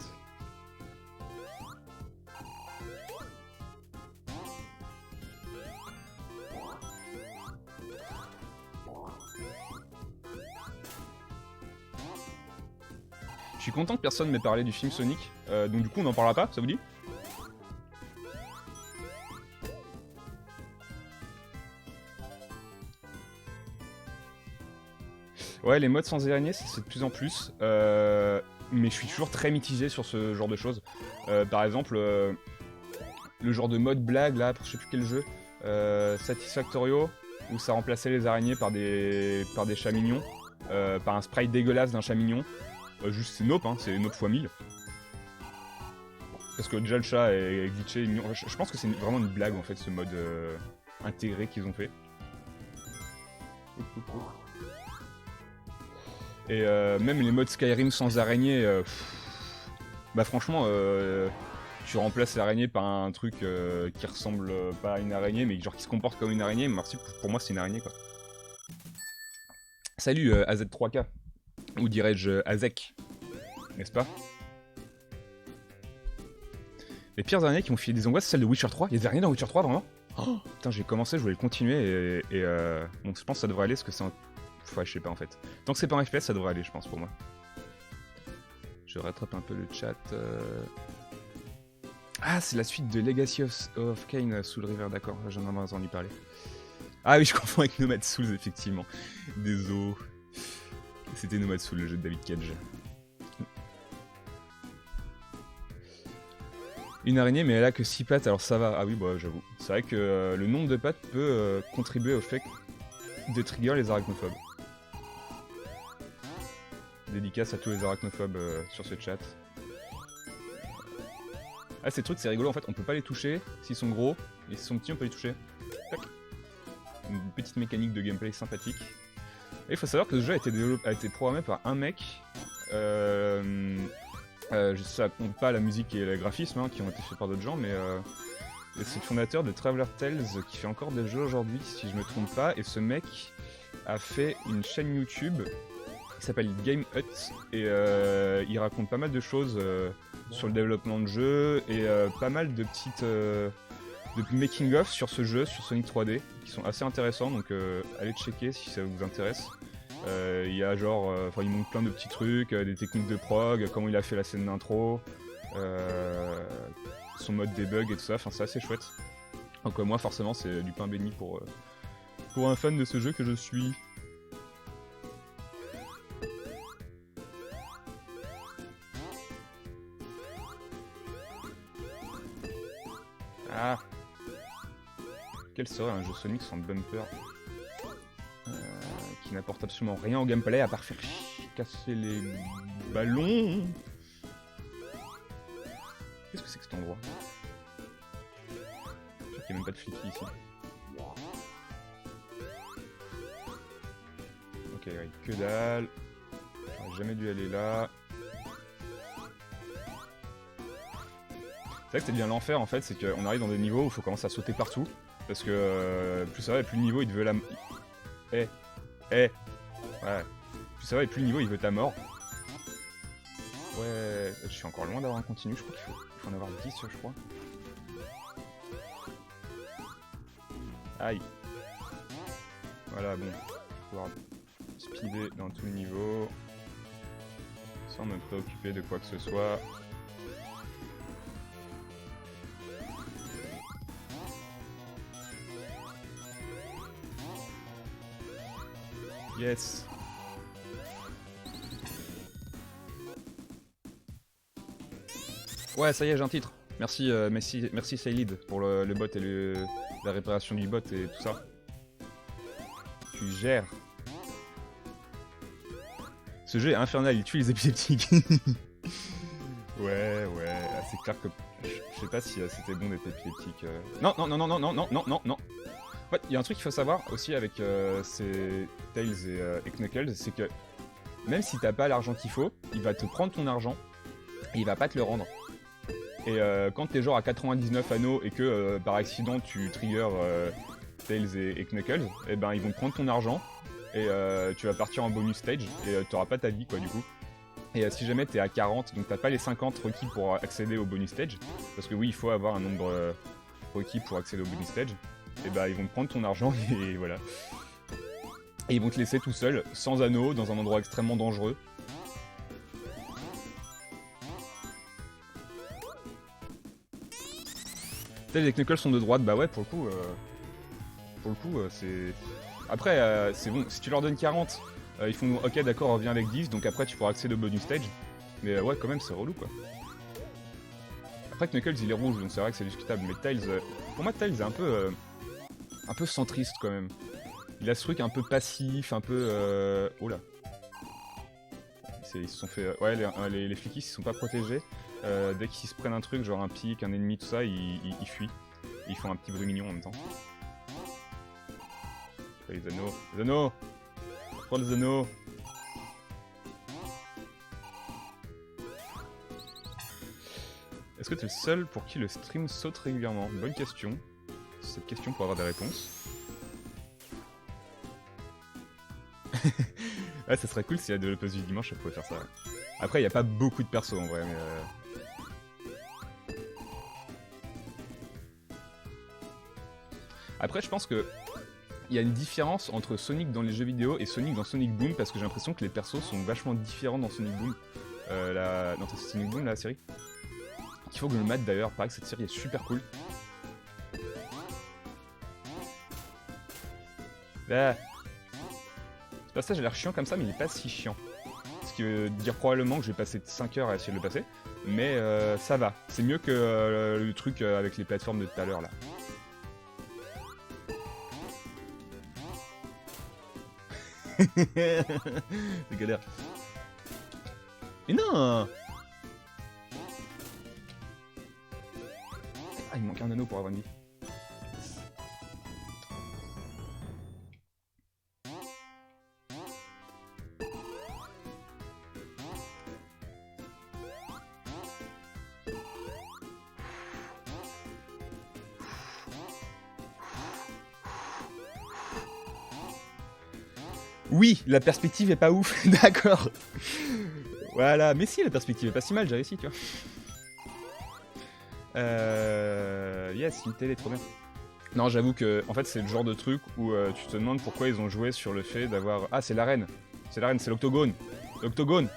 Je suis content que personne m'ait parlé du film Sonic, donc du coup on n'en parlera pas, ça vous dit? Ouais, les modes sans araignée, c'est de plus en plus, mais je suis toujours très mitigé sur ce genre de choses. Par exemple, le genre de mode blague là, pour je sais plus quel jeu, Satisfactorio, où ça remplaçait les araignées par des chats mignons, par un sprite dégueulasse d'un chat mignon. Juste c'est nope, hein, c'est nope x 1000. Parce que déjà le chat est glitché, je pense que c'est vraiment une blague en fait ce mode intégré qu'ils ont fait. Et même les modes Skyrim sans araignée, bah franchement tu remplaces l'araignée par un truc qui ressemble pas à une araignée mais genre qui se comporte comme une araignée, merci, pour moi c'est une araignée quoi. Salut AZ3K, ou dirais-je Azek, n'est-ce pas? Les pires araignées qui m'ont filé des angoisses, c'est celle de Witcher 3. Il y a des araignées dans Witcher 3 vraiment? Oh, putain, j'ai commencé, je voulais le continuer et bon, je pense que ça devrait aller parce que c'est un... Ouais, je sais pas en fait. Tant que c'est pas un FPS, ça devrait aller, je pense, pour moi. Je rattrape un peu le chat. Ah, c'est la suite de Legacy of Kain Soul River, d'accord, j'en ai entendu parler. Ah oui, je confonds avec Nomad Souls, effectivement. Désolé. C'était Nomad Souls, le jeu de David Cage. Une araignée, mais elle a que 6 pattes, alors ça va. Ah oui, bah j'avoue. C'est vrai que le nombre de pattes peut contribuer au fait de trigger les arachnophobes. Dédicace à tous les arachnophobes sur ce chat. Ah, ces trucs, c'est rigolo, en fait, on peut pas les toucher s'ils sont gros, et s'ils sont petits, on peut les toucher. Tac. Une petite mécanique de gameplay sympathique. Et il faut savoir que ce jeu a été programmé par un mec. Ça compte pas la musique et le graphisme qui ont été faits par d'autres gens, mais c'est le fondateur de Traveler Tales qui fait encore des jeux aujourd'hui, si je me trompe pas. Et ce mec a fait une chaîne YouTube qui s'appelle Game Hut et il raconte pas mal de choses sur le développement de jeux et pas mal de petites de making-of sur ce jeu, sur Sonic 3D, qui sont assez intéressants, donc allez checker si ça vous intéresse. Il y a genre, il montre plein de petits trucs, des techniques de prog, comment il a fait la scène d'intro, son mode debug et tout ça, enfin c'est assez chouette. Donc moi forcément c'est du pain béni pour un fan de ce jeu que je suis. Ah, quel serait un jeu Sonic sans bumper qui n'apporte absolument rien au gameplay à part faire casser les ballons. Qu'est-ce que c'est que cet endroit? Je crois qu'il n'y a même pas de flicky ici. Ok, ouais, que dalle. J'aurais jamais dû aller là. C'est vrai que c'est bien l'enfer en fait, c'est qu'on arrive dans des niveaux où il faut commencer à sauter partout. Parce que plus ça va et plus le niveau il te veut la... Ouais. Plus ça va et plus le niveau il veut ta mort. Ouais, je suis encore loin d'avoir un continu, je crois qu'il faut en avoir 10 je crois. Aïe. Voilà, bon. Pouvoir speeder dans tout le niveau. Sans me préoccuper de quoi que ce soit. Yes. Ouais, ça y est, j'ai un titre. Merci, merci Sailid pour le bot et la réparation du bot et tout ça. Tu gères. Ce jeu est infernal, il tue les épileptiques. Ouais, c'est clair que... Je sais pas si c'était bon d'être épileptique. Non. En fait, il y a un truc qu'il faut savoir aussi avec ces Tails et Knuckles, c'est que même si t'as pas l'argent qu'il faut, il va te prendre ton argent et il va pas te le rendre. Et quand t'es genre à 99 anneaux et que par accident tu triggers Tails et Knuckles, et ben ils vont te prendre ton argent et tu vas partir en bonus stage et t'auras pas ta vie quoi du coup. Et si jamais t'es à 40, donc t'as pas les 50 requis pour accéder au bonus stage, parce que oui il faut avoir un nombre requis pour accéder au bonus stage, et bah ils vont te prendre ton argent et voilà. Et ils vont te laisser tout seul, sans anneaux, dans un endroit extrêmement dangereux. Les Knuckles sont de droite, bah ouais, pour le coup, c'est... Après, c'est bon, si tu leur donnes 40, ils font ok, d'accord, reviens avec 10, donc après tu pourras accéder au bonus stage. Mais ouais, quand même, c'est relou quoi. Après, Knuckles il est rouge, donc c'est vrai que c'est discutable, mais Tails, pour moi, Tails est un peu centriste quand même. Il a ce truc un peu passif, un peu. Oh là. Ils se sont fait. Ouais, les fliquis ils se sont pas protégés. Dès qu'ils se prennent un truc, genre un pic, un ennemi, tout ça, ils fuient. Et ils font un petit bruit mignon en même temps. Les anneaux. Les anneaux! Prends les anneaux! Est-ce que tu es le seul pour qui le stream saute régulièrement? Bonne question. Cette question pour avoir des réponses. Ouais, ça serait cool si la développeuse du dimanche elle pouvait faire ça. Après, il n'y a pas beaucoup de persos en vrai, mais. Après, je pense que il y a une différence entre Sonic dans les jeux vidéo et Sonic dans Sonic Boom parce que j'ai l'impression que les persos sont vachement différents dans Sonic Boom. Non, c'est Sonic Boom la série. Il faut que je le mate d'ailleurs, paraît que cette série est super cool. Bah. Ce passage a l'air chiant comme ça, mais il est pas si chiant. Ce qui veut dire probablement que je vais passer 5 heures à essayer de le passer. Mais ça va. C'est mieux que le truc avec les plateformes de tout à l'heure là. C'est galère. Mais non! Ah, il me manque un anneau pour avoir une vie. Oui, la perspective est pas ouf, d'accord. Voilà, mais si, la perspective est pas si mal, j'ai réussi, tu vois. Yes, une télé, trop bien. Non, j'avoue que, en fait, c'est le genre de truc où tu te demandes pourquoi ils ont joué sur le fait d'avoir... Ah, c'est l'arène. C'est l'arène, c'est l'octogone. L'octogone.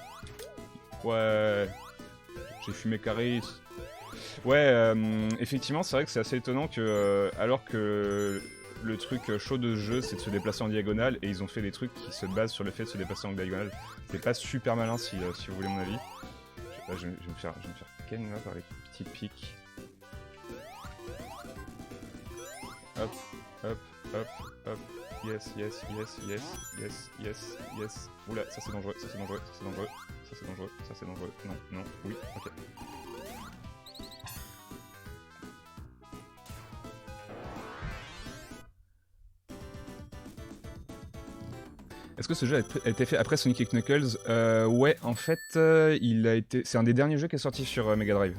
Ouais. J'ai fumé Caris. Ouais, effectivement, c'est vrai que c'est assez étonnant que, alors que le truc chaud de ce jeu, c'est de se déplacer en diagonale, et ils ont fait des trucs qui se basent sur le fait de se déplacer en diagonale. C'est pas super malin si vous voulez mon avis. Je vais me faire ken là par les petits pics. Hop, hop, hop, hop. Yes, yes, yes, yes, yes, yes, yes. Oula, ça c'est dangereux, ça c'est dangereux, ça c'est dangereux, ça c'est dangereux, ça c'est dangereux. Non, non, oui, ok. Est-ce que ce jeu a été fait après Sonic X Knuckles? Ouais, en fait, il a été. C'est un des derniers jeux qui est sorti sur Mega Drive.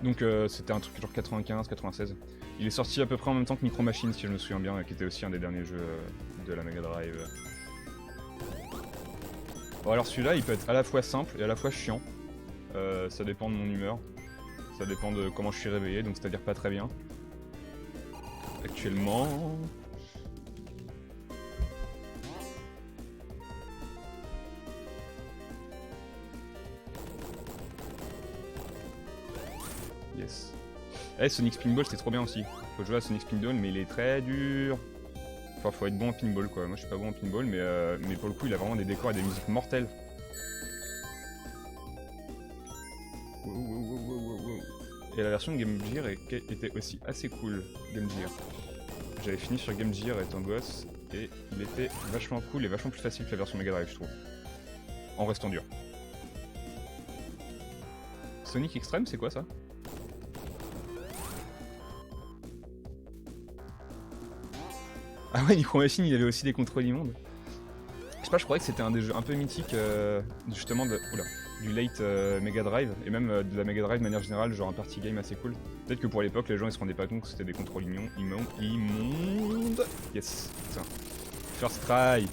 Donc c'était un truc genre 95-96. Il est sorti à peu près en même temps que Micro Machines, si je me souviens bien, qui était aussi un des derniers jeux de la Mega Drive. Bon, alors celui-là, il peut être à la fois simple et à la fois chiant. Ça dépend de mon humeur. Ça dépend de comment je suis réveillé, donc c'est-à-dire pas très bien. Actuellement... Yes. Eh, Sonic Spinball, c'est trop bien aussi. Faut jouer à Sonic Spinball, mais il est très dur. Enfin, faut être bon en pinball, quoi. Moi, je suis pas bon en pinball, mais pour le coup, il a vraiment des décors et des musiques mortelles. Wow, wow, wow, wow, wow. Et la version de Game Gear était aussi assez cool, Game Gear. J'avais fini sur Game Gear étant gosse, et il était vachement cool et vachement plus facile que la version Mega Drive, je trouve. En restant dur. Sonic Extreme, c'est quoi ça? Ah ouais, Micro Machine, il avait aussi des contrôles immondes. Je sais pas, je croyais que c'était un des jeux un peu mythiques, justement, du late Mega Drive, et même de la Mega Drive de manière générale, genre un party game assez cool. Peut-être que pour l'époque, les gens ils se rendaient pas compte que c'était des contrôles immondes. Yes, putain. First try.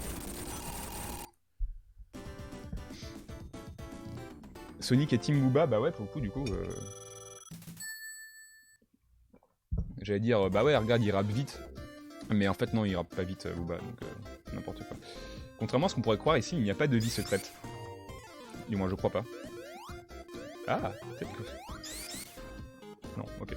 Sonic et Team Booba, bah ouais, pour le coup, du coup... J'allais dire, bah ouais, regarde, il rappe vite. Mais en fait, non, il rappe pas vite, Booba, donc n'importe quoi. Contrairement à ce qu'on pourrait croire, ici, il n'y a pas de vie secrète. Du moins, je crois pas. Ah, peut-être que... Non, ok.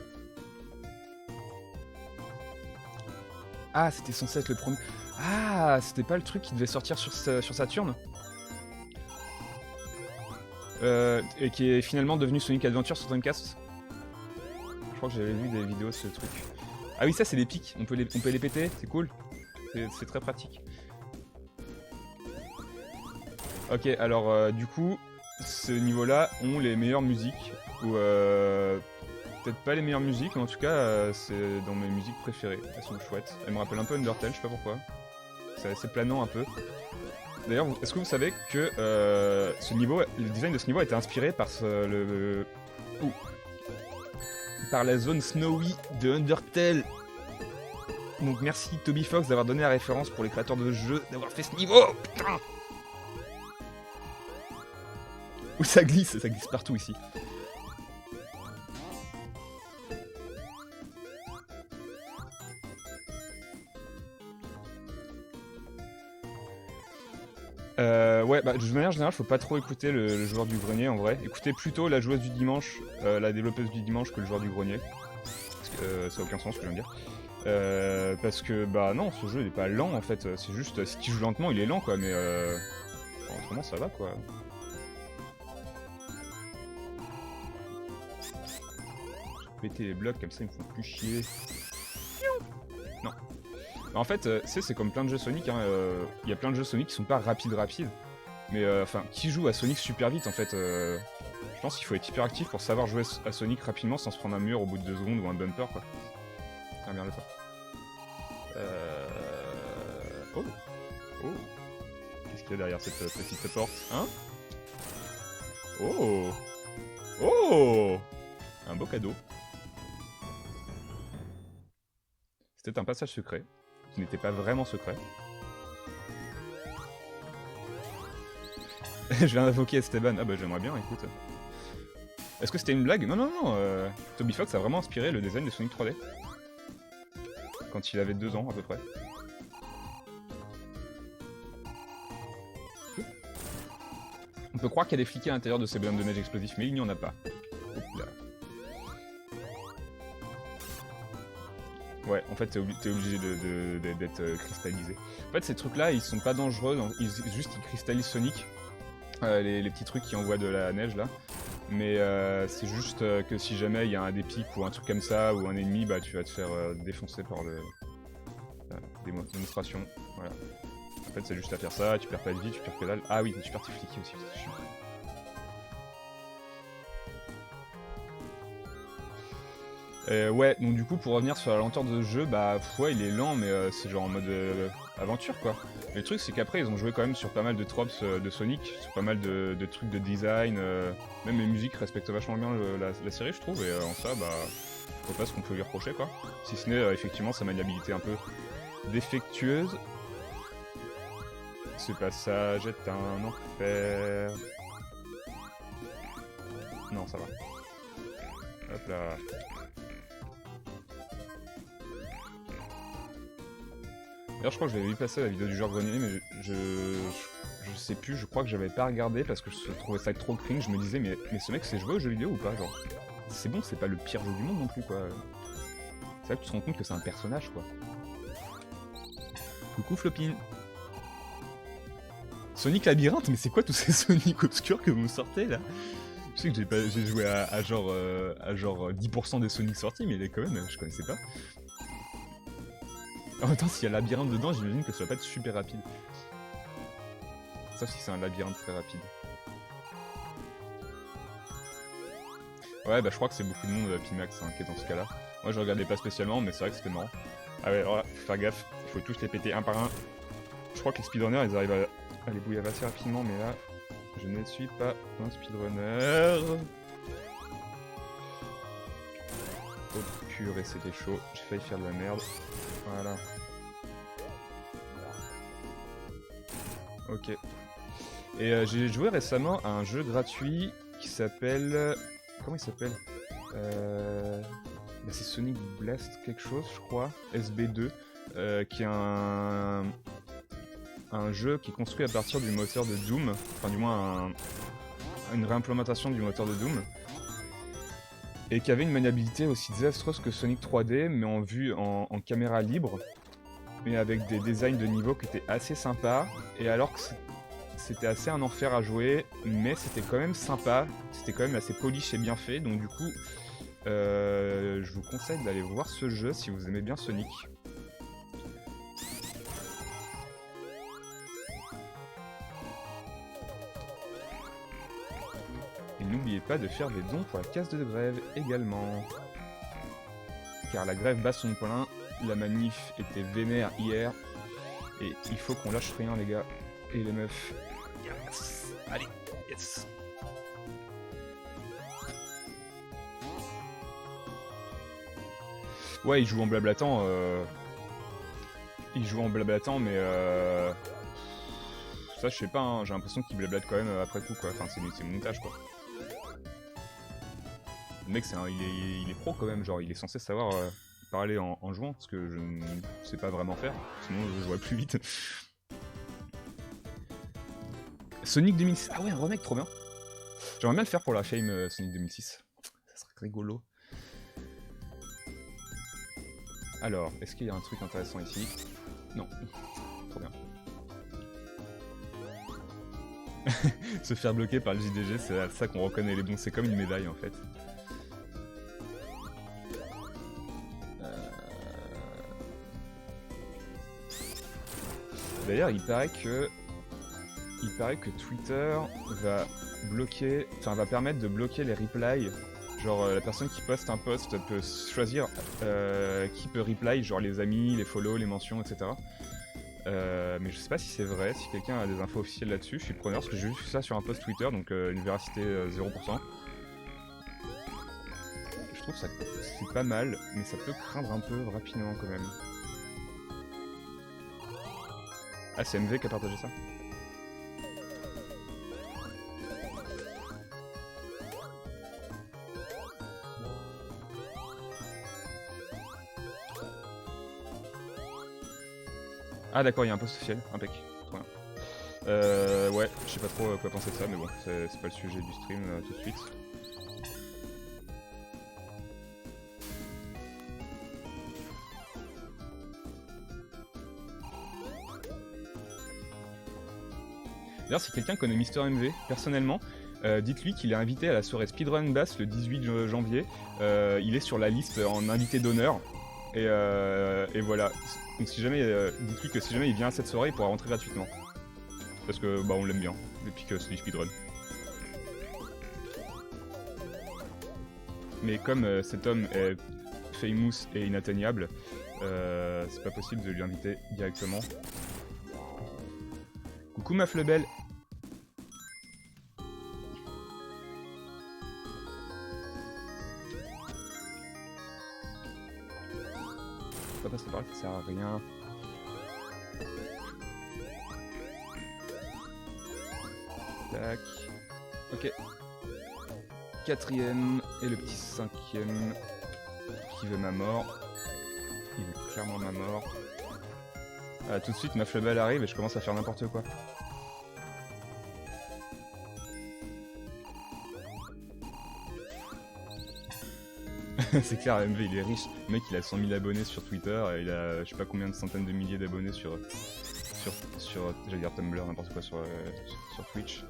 Ah, c'était censé être le premier... Ah, c'était pas le truc qui devait sortir sur Saturn et qui est finalement devenu Sonic Adventure sur Dreamcast. Je crois que j'avais vu des vidéos de ce truc. Ah oui, ça c'est des pics, on peut les péter, c'est cool. C'est très pratique. Ok, alors du coup, ce niveau-là ont les meilleures musiques, ou peut-être pas les meilleures musiques, mais en tout cas, c'est dans mes musiques préférées. Elles sont chouettes. Elles me rappellent un peu Undertale, je sais pas pourquoi. C'est assez planant un peu. D'ailleurs, est-ce que vous savez que le design de ce niveau a été inspiré par par la zone snowy de Undertale. Donc merci Toby Fox d'avoir donné la référence pour les créateurs de ce jeu, d'avoir fait ce niveau. Putain. Où ça glisse partout ici. Ouais, bah de manière générale, faut pas trop écouter le joueur du grenier en vrai. Écoutez plutôt la joueuse du dimanche, la développeuse du dimanche que le joueur du grenier. Parce que ça a aucun sens ce que je viens de dire. Parce que bah non, ce jeu il est pas lent en fait. C'est juste, si tu joues lentement, il est lent quoi, mais autrement ça va quoi. Péter les blocs comme ça, ils me font plus chier. Non. En fait, c'est comme plein de jeux Sonic, hein, y a plein de jeux Sonic qui sont pas rapides, mais enfin, qui joue à Sonic super vite en fait Je pense qu'il faut être hyper actif pour savoir jouer à Sonic rapidement sans se prendre un mur au bout de 2 secondes ou un bumper quoi. Ah merde ça. Oh. Oh. Qu'est-ce qu'il y a derrière cette petite porte, hein? Oh. Oh. Un beau cadeau. C'était un passage secret, qui n'était pas vraiment secret. Je viens d'invoquer Esteban. Ah bah j'aimerais bien, écoute. Est-ce que c'était une blague? Non, non, non. Toby Fox a vraiment inspiré le design de Sonic 3D. Quand il avait 2 ans à peu près. On peut croire qu'il y a des fliquets à l'intérieur de ces bonhommes de neige explosifs, mais il n'y en a pas. Oups là. Ouais, en fait, t'es obligé d'être cristallisé. En fait, ces trucs-là, ils sont pas dangereux, ils cristallisent Sonic. Les petits trucs qui envoient de la neige, là. Mais c'est juste que si jamais il y a un dépic ou un truc comme ça, ou un ennemi, bah tu vas te faire défoncer par le... démonstration. Voilà. En fait, c'est juste à faire ça, tu perds pas de vie, tu perds que dalle. Ah oui, tu perds tes fliquets aussi, c'est chiant. Ouais, donc du coup, pour revenir sur la lenteur de jeu, bah ouais, il est lent, mais c'est genre en mode aventure, quoi. Mais le truc, c'est qu'après, ils ont joué quand même sur pas mal de tropes de Sonic, sur pas mal de trucs de design, même les musiques respectent vachement bien la série, je trouve, et en ça, bah, je vois pas ce qu'on peut lui reprocher, quoi. Si ce n'est, effectivement, sa maniabilité un peu défectueuse. Ce passage est un enfer. Non, ça va. Hop là. D'ailleurs, je crois que j'avais vu passer la vidéo du genre grenier, mais je sais plus, je crois que j'avais pas regardé parce que je trouvais ça trop cringe. Je me disais, mais ce mec sait jouer aux jeux vidéo ou pas? Genre, c'est bon, c'est pas le pire jeu du monde non plus, quoi. C'est là que tu te rends compte que c'est un personnage, quoi. Coucou Flopin. Sonic Labyrinthe, mais c'est quoi tous ces Sonic obscurs que vous me sortez là? Je sais que j'ai joué à genre 10% des Sonic sortis, mais quand même, je connaissais pas. En même temps, s'il y a labyrinthe dedans, j'imagine que ça va pas être super rapide. Sauf si c'est un labyrinthe très rapide. Ouais, bah je crois que c'est beaucoup de monde Pimax hein, qui est dans ce cas-là. Moi je regardais pas spécialement, mais c'est vrai que c'était marrant. Ah ouais, alors là, faut faire gaffe, il faut tous les péter un par un. Je crois que les speedrunners, ils arrivent à les bouillir assez rapidement, mais là, je ne suis pas un speedrunner. Oh purée, c'était chaud, j'ai failli faire de la merde. Voilà. Ok. Et j'ai joué récemment à un jeu gratuit qui s'appelle... Comment il s'appelle bah c'est Sonic Blast quelque chose, je crois. SB2. Qui est un jeu qui est construit à partir du moteur de Doom. Enfin du moins une réimplémentation du moteur de Doom. Et qui avait une maniabilité aussi désastreuse que Sonic 3D, mais en vue en caméra libre. Mais avec des designs de niveau qui étaient assez sympas. Et alors que c'était assez un enfer à jouer, mais c'était quand même sympa. C'était quand même assez polish et bien fait. Donc du coup, je vous conseille d'aller voir ce jeu si vous aimez bien Sonic. Et n'oubliez pas de faire des dons pour la casse de grève également. Car la grève bat son plein, la manif était vénère hier, et il faut qu'on lâche rien les gars, et les meufs. Yes. Allez, yes. Ouais, il joue en blablatant, mais ça je sais pas, hein. J'ai l'impression qu'il blablate quand même après coup quoi, enfin c'est le montage quoi. Le mec il est pro quand même, genre il est censé savoir parler en jouant, parce que je ne sais pas vraiment faire, sinon je jouerais plus vite. Sonic 2006, ah ouais un remake trop bien. J'aimerais bien le faire pour la Fame Sonic 2006, ça serait rigolo. Alors, est-ce qu'il y a un truc intéressant ici? Non. Trop bien. Se faire bloquer par le JDG, c'est à ça qu'on reconnaît les bons. C'est comme une médaille en fait. D'ailleurs, il paraît que Twitter va bloquer, enfin va permettre de bloquer les replies. Genre la personne qui poste un post peut choisir qui peut reply, genre les amis, les follow, les mentions, etc. Mais je sais pas si c'est vrai, si quelqu'un a des infos officielles là-dessus, je suis preneur parce que j'ai vu ça sur un post Twitter, donc une véracité 0%. Je trouve ça c'est pas mal, mais ça peut craindre un peu rapidement quand même. Ah, c'est MV qui a partagé ça. Ah d'accord, il y a un post officiel, impec. Trop bien. Ouais, je sais pas trop quoi penser de ça, mais bon, c'est pas le sujet du stream tout de suite. D'ailleurs, si quelqu'un connaît Mister MV, personnellement, dites-lui qu'il est invité à la soirée Speedrun Bass le 18 janvier. Il est sur la liste en invité d'honneur. Et voilà. Donc si jamais, dites-lui que si jamais il vient à cette soirée, il pourra rentrer gratuitement. Parce que bah on l'aime bien, depuis que c'est du speedrun. Mais comme cet homme est famous et inatteignable, c'est pas possible de lui inviter directement. Coucou ma Flebelle. Pas passer par là, ça sert à rien. Tac. Ok. Quatrième et le petit cinquième qui veut ma mort. Il veut clairement ma mort. Ah, tout de suite ma Flebelle arrive et je commence à faire n'importe quoi. C'est clair, MV il est riche. Le mec il a 100 000 abonnés sur Twitter, et il a je sais pas combien de centaines de milliers d'abonnés sur j'allais dire Tumblr, n'importe quoi, sur Twitch.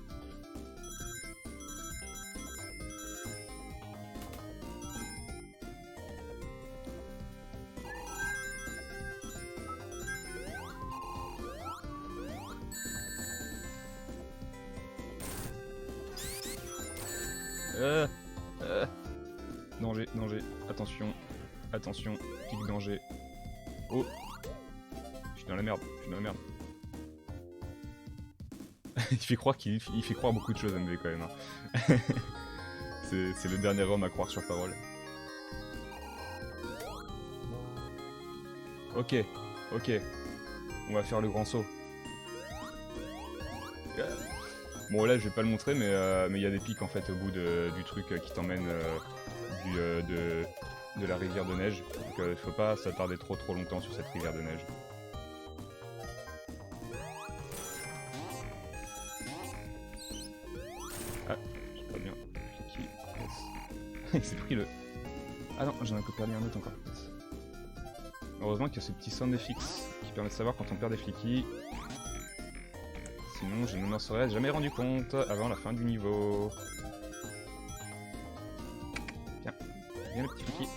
Danger, danger, attention, attention, kick danger. Oh, je suis dans la merde, je suis dans la merde. il fait croire beaucoup de choses MV quand même. Hein. c'est le dernier homme à croire sur parole. Ok, ok, on va faire le grand saut. Bon là je vais pas le montrer, mais il y a des pics en fait au bout du truc qui t'emmène de la rivière de neige. Donc il faut pas s'attarder trop longtemps sur cette rivière de neige. Ah, j'ai pas bien cliqué. Yes. Il s'est pris le... Ah non, j'en ai encore perdu un autre encore. Yes. Heureusement qu'il y a ce petit sound FX qui permet de savoir quand on perd des flickies. Sinon, je ne m'en serais jamais rendu compte avant la fin du niveau. Viens, viens le petit flicky.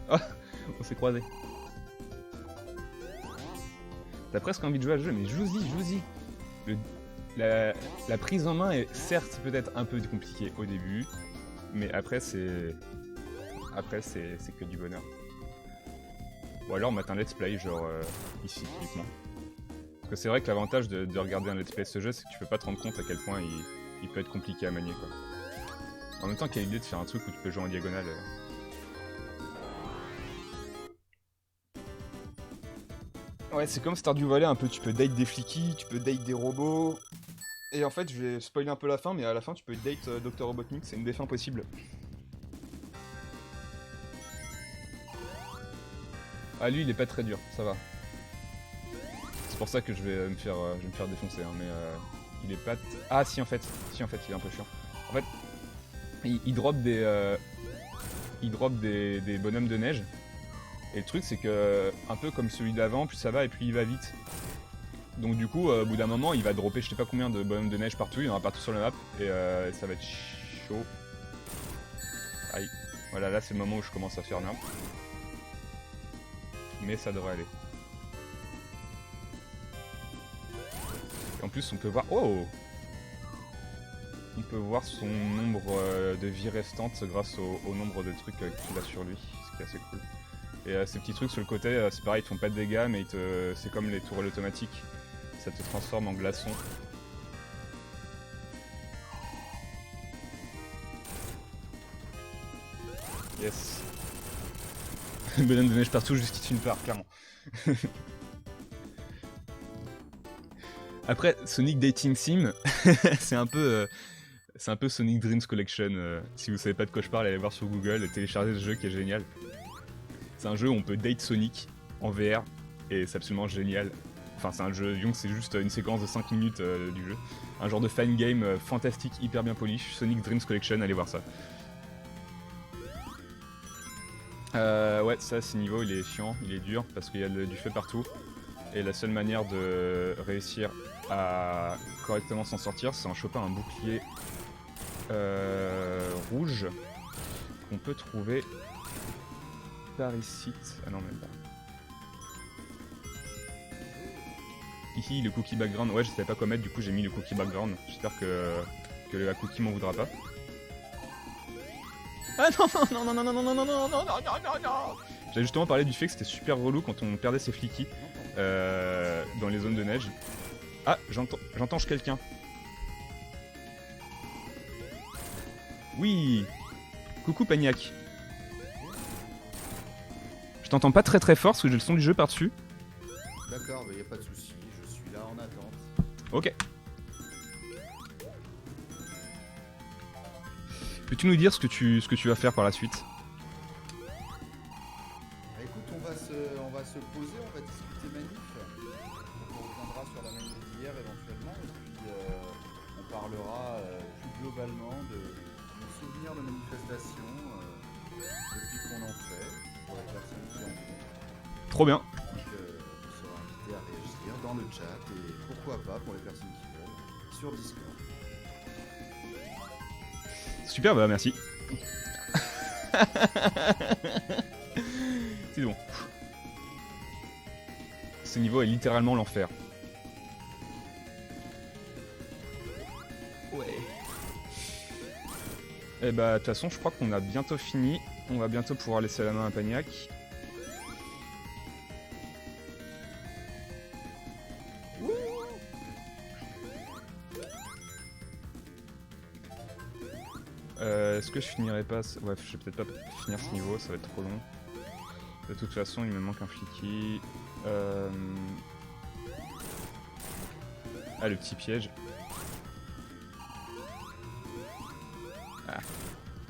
Oh, on s'est croisés. T'as presque envie de jouer à ce jeu, mais joue-y. La prise en main est certes peut-être un peu compliquée au début, mais après c'est que du bonheur. Ou alors mate un let's play, genre ici typiquement. Parce que c'est vrai que l'avantage de regarder un let's play de ce jeu, c'est que tu peux pas te rendre compte à quel point il peut être compliqué à manier, quoi. En même temps, quelle idée de faire un truc où tu peux jouer en diagonale. Ouais, c'est comme Stardew Valley un peu, tu peux date des flickies, tu peux date des robots. Et en fait, je vais spoiler un peu la fin, mais à la fin, tu peux date Dr Robotnik, c'est une des fins possibles. Ah, lui, il est pas très dur, ça va. C'est pour ça que je vais me faire défoncer, hein, mais il est pas... Ah si en fait, il est un peu chiant. En fait, il drop des bonhommes de neige. Et le truc c'est que, un peu comme celui d'avant, plus ça va et plus il va vite. Donc du coup, au bout d'un moment, il va dropper je sais pas combien de bonhommes de neige partout, il y en aura partout sur la map, et ça va être chaud. Aïe. Voilà, là c'est le moment où je commence à faire n'importe. Mais ça devrait aller. Et en plus on peut voir... Oh! On peut voir son nombre de vies restantes grâce au nombre de trucs qu'il a sur lui, ce qui est assez cool. Et ces petits trucs sur le côté, c'est pareil, ils te font pas de dégâts, mais c'est comme les tourelles automatiques. Ça te transforme en glaçon. Yes. Bonhomme de neige partout, justice une part, clairement. Après, Sonic Dating Sim, c'est un peu Sonic Dreams Collection. Si vous savez pas de quoi je parle, allez voir sur Google et téléchargez ce jeu qui est génial. C'est un jeu où on peut date Sonic en VR et c'est absolument génial. Enfin, c'est un jeu, disons que c'est juste une séquence de 5 minutes du jeu. Un genre de fan game fantastique, hyper bien polish. Sonic Dreams Collection, allez voir ça. Ouais, ça, ce niveau, il est chiant, il est dur parce qu'il y a du feu partout. Et la seule manière de réussir à correctement s'en sortir, c'est en chopant un bouclier rouge qu'on peut trouver par ici. Ah non, même pas. Ici, le cookie background. Ouais, je savais pas quoi mettre, du coup j'ai mis le cookie background. J'espère que la cookie m'en voudra pas. Ah non, non, non, non, non, non, non, non, non, non, non, non, non. J'avais justement parlé du fait que c'était super relou quand on perdait ses flickies dans les zones de neige. Ah, j'entends quelqu'un. Oui. Coucou Pagnac. Je t'entends pas très fort parce que j'ai le son du jeu par-dessus. D'accord, mais y a pas de souci, je suis là en attente. Ok. Peux-tu nous dire ce que tu vas faire par la suite? Bah, écoute, on va se poser, on va discuter manif. Donc on reviendra sur la manif d'hier éventuellement, et puis on parlera plus globalement de nos souvenirs de manifestation depuis qu'on en fait, pour les personnes qui en font. Trop bien. Donc on sera invité à réagir dans le chat, et pourquoi pas pour les personnes qui veulent, sur Discord. Super, bah merci. C'est bon. Ce niveau est littéralement l'enfer. Ouais. Et bah de toute façon je crois qu'on a bientôt fini. On va bientôt pouvoir laisser la main à Pagnac. Est-ce que je finirai pas... Ouais, je vais peut-être pas finir ce niveau, ça va être trop long. De toute façon, il me manque un flicky. Ah, le petit piège. Ah,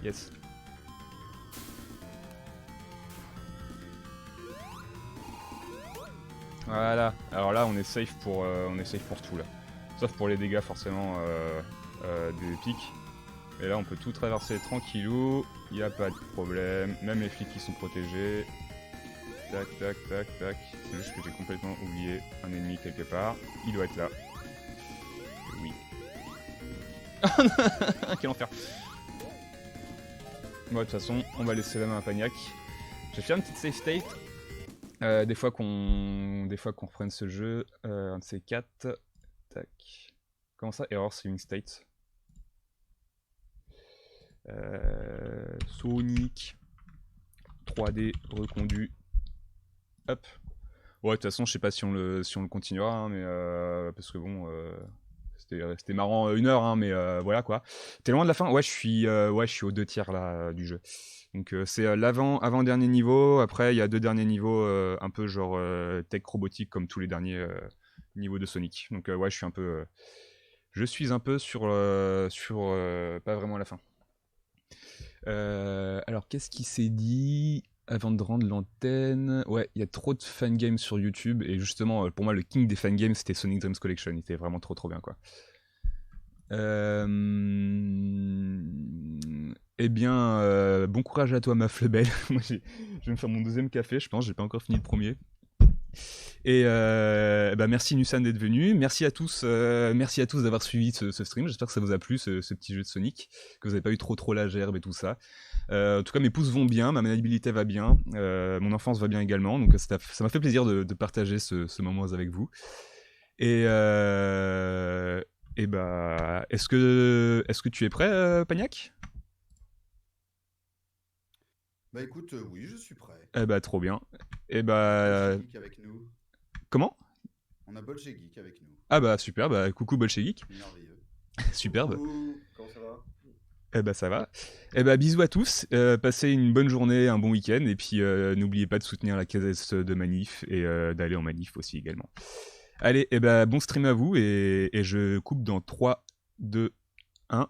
yes. Voilà, alors là on est safe pour tout là. Sauf pour les dégâts forcément des pics. Et là on peut tout traverser tranquillou, il n'y a pas de problème, même les flics qui sont protégés. Tac tac tac tac, c'est juste que j'ai complètement oublié un ennemi quelque part, il doit être là. Oui. Quel enfer. Bon, de toute façon, on va laisser la main à Pagnac. Je vais faire une petite save state. Des fois qu'on reprenne ce jeu, un de ces quatre. Tac. Comment ça? Error streaming state. Sonic 3D reconduit. Hop. Ouais, de toute façon, je sais pas si on le continuera, hein, mais parce que bon, c'était marrant 1 heure, hein, mais voilà quoi. T'es loin de la fin? Ouais, je suis aux 2 tiers là du jeu. Donc c'est l'avant-dernier niveau. Après, il y a 2 derniers niveaux, un peu genre tech robotique comme tous les derniers niveaux de Sonic. Donc ouais, je suis un peu sur pas vraiment la fin. Alors, qu'est-ce qui s'est dit avant de rendre l'antenne? Ouais, il y a trop de fangames sur YouTube, et justement, pour moi, le king des fangames, c'était Sonic Dreams Collection. Il était vraiment trop bien, quoi. Eh bien, bon courage à toi, ma Flebelle. Moi, je vais me faire mon 2e café, je pense. J'ai pas encore fini le premier. Et bah merci Nusan d'être venu. Merci à tous d'avoir suivi ce stream. J'espère que ça vous a plu, ce petit jeu de Sonic, que vous n'avez pas eu trop la gerbe et tout ça. En tout cas, mes pouces vont bien, ma maniabilité va bien, mon enfance va bien également. Donc ça m'a fait plaisir de partager ce moment avec vous. Et Et bah, est-ce que tu es prêt, Pagnac? Bah écoute, oui, je suis prêt. Eh bah, trop bien. Et On a bah, Bolchegeek avec nous. comment? On a Bolchegeek avec nous. Ah bah, super, bah, coucou Bolchevique. Merveilleux. Superbe. Coucou, comment ça va? Eh bah, ça va. Eh bah, bisous à tous. Passez une bonne journée, un bon week-end. Et puis, n'oubliez pas de soutenir la casette de manif et d'aller en manif aussi également. Allez, eh bah, bon stream à vous et je coupe dans 3, 2, 1.